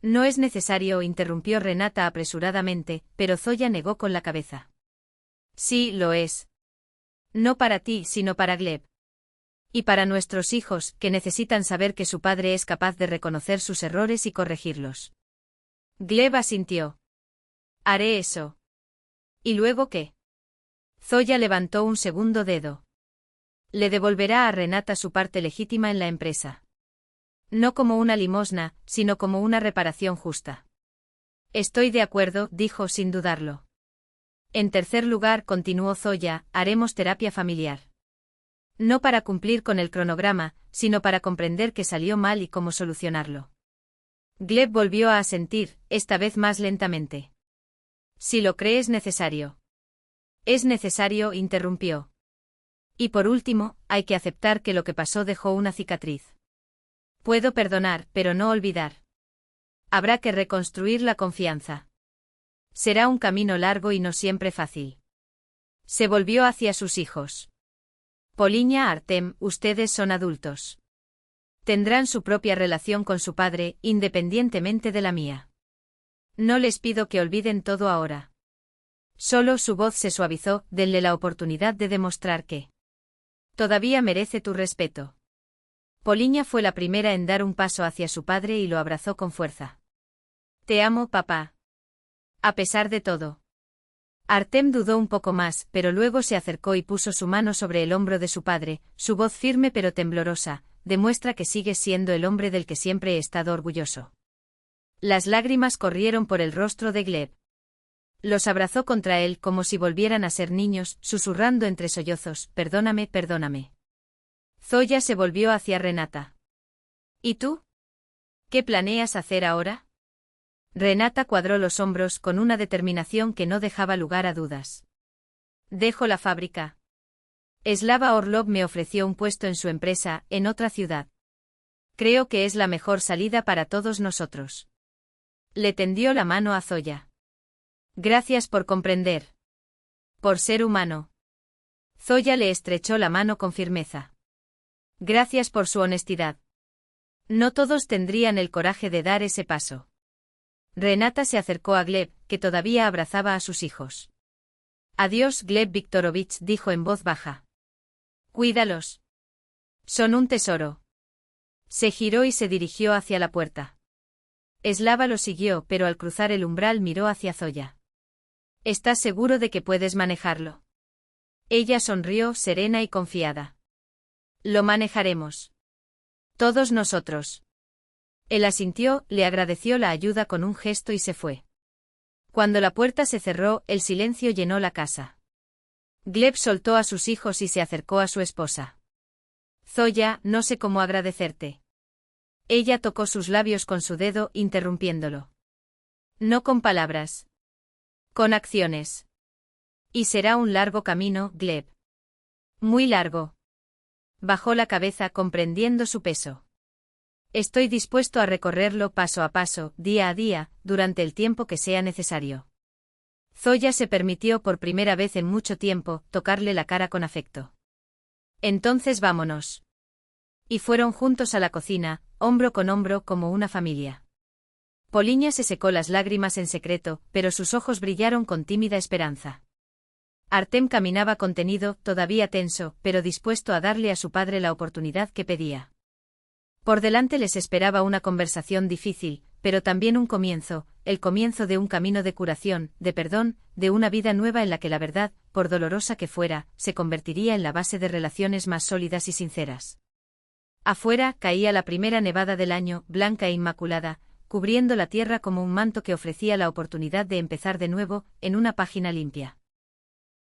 No es necesario, interrumpió Renata apresuradamente, pero Zoya negó con la cabeza. Sí, lo es. No para ti, sino para Gleb. Y para nuestros hijos, que necesitan saber que su padre es capaz de reconocer sus errores y corregirlos. Gleb asintió. Haré eso. ¿Y luego qué? Zoya levantó un segundo dedo. Le devolverá a Renata su parte legítima en la empresa. No como una limosna, sino como una reparación justa. Estoy de acuerdo, dijo sin dudarlo. En tercer lugar, continuó Zoya, haremos terapia familiar. No para cumplir con el cronograma, sino para comprender qué salió mal y cómo solucionarlo. Gleb volvió a asentir, esta vez más lentamente. Si lo crees necesario. Es necesario, interrumpió. Y por último, hay que aceptar que lo que pasó dejó una cicatriz. Puedo perdonar, pero no olvidar. Habrá que reconstruir la confianza. Será un camino largo y no siempre fácil. Se volvió hacia sus hijos. Poliña, Artem, ustedes son adultos. Tendrán su propia relación con su padre, independientemente de la mía. No les pido que olviden todo ahora. Solo su voz se suavizó, denle la oportunidad de demostrar que todavía merece tu respeto. Poliña fue la primera en dar un paso hacia su padre y lo abrazó con fuerza. Te amo, papá. A pesar de todo. Artem dudó un poco más, pero luego se acercó y puso su mano sobre el hombro de su padre, su voz firme pero temblorosa, demuestra que sigues siendo el hombre del que siempre he estado orgulloso. Las lágrimas corrieron por el rostro de Gleb. Los abrazó contra él como si volvieran a ser niños, susurrando entre sollozos, perdóname, perdóname. Zoya se volvió hacia Renata. ¿Y tú? ¿Qué planeas hacer ahora? Renata cuadró los hombros con una determinación que no dejaba lugar a dudas. Dejo la fábrica. Slava Orlov me ofreció un puesto en su empresa, en otra ciudad. Creo que es la mejor salida para todos nosotros. Le tendió la mano a Zoya. Gracias por comprender. Por ser humano. Zoya le estrechó la mano con firmeza. Gracias por su honestidad. No todos tendrían el coraje de dar ese paso. Renata se acercó a Gleb, que todavía abrazaba a sus hijos. Adiós, Gleb Viktorovich, dijo en voz baja. Cuídalos. Son un tesoro. Se giró y se dirigió hacia la puerta. Slava lo siguió, pero al cruzar el umbral miró hacia Zoya. ¿Estás seguro de que puedes manejarlo? Ella sonrió, serena y confiada. Lo manejaremos. Todos nosotros. Él asintió, le agradeció la ayuda con un gesto y se fue. Cuando la puerta se cerró, el silencio llenó la casa. Gleb soltó a sus hijos y se acercó a su esposa. Zoya, no sé cómo agradecerte. Ella tocó sus labios con su dedo, interrumpiéndolo. No con palabras. Con acciones. Y será un largo camino, Gleb. Muy largo. Bajó la cabeza comprendiendo su peso. Estoy dispuesto a recorrerlo paso a paso, día a día, durante el tiempo que sea necesario. Zoya se permitió por primera vez en mucho tiempo tocarle la cara con afecto. Entonces vámonos. Y fueron juntos a la cocina, hombro con hombro como una familia. Poliña se secó las lágrimas en secreto, pero sus ojos brillaron con tímida esperanza. Artem caminaba contenido, todavía tenso, pero dispuesto a darle a su padre la oportunidad que pedía. Por delante les esperaba una conversación difícil, pero también un comienzo, el comienzo de un camino de curación, de perdón, de una vida nueva en la que la verdad, por dolorosa que fuera, se convertiría en la base de relaciones más sólidas y sinceras. Afuera caía la primera nevada del año, blanca e inmaculada, cubriendo la tierra como un manto que ofrecía la oportunidad de empezar de nuevo, en una página limpia.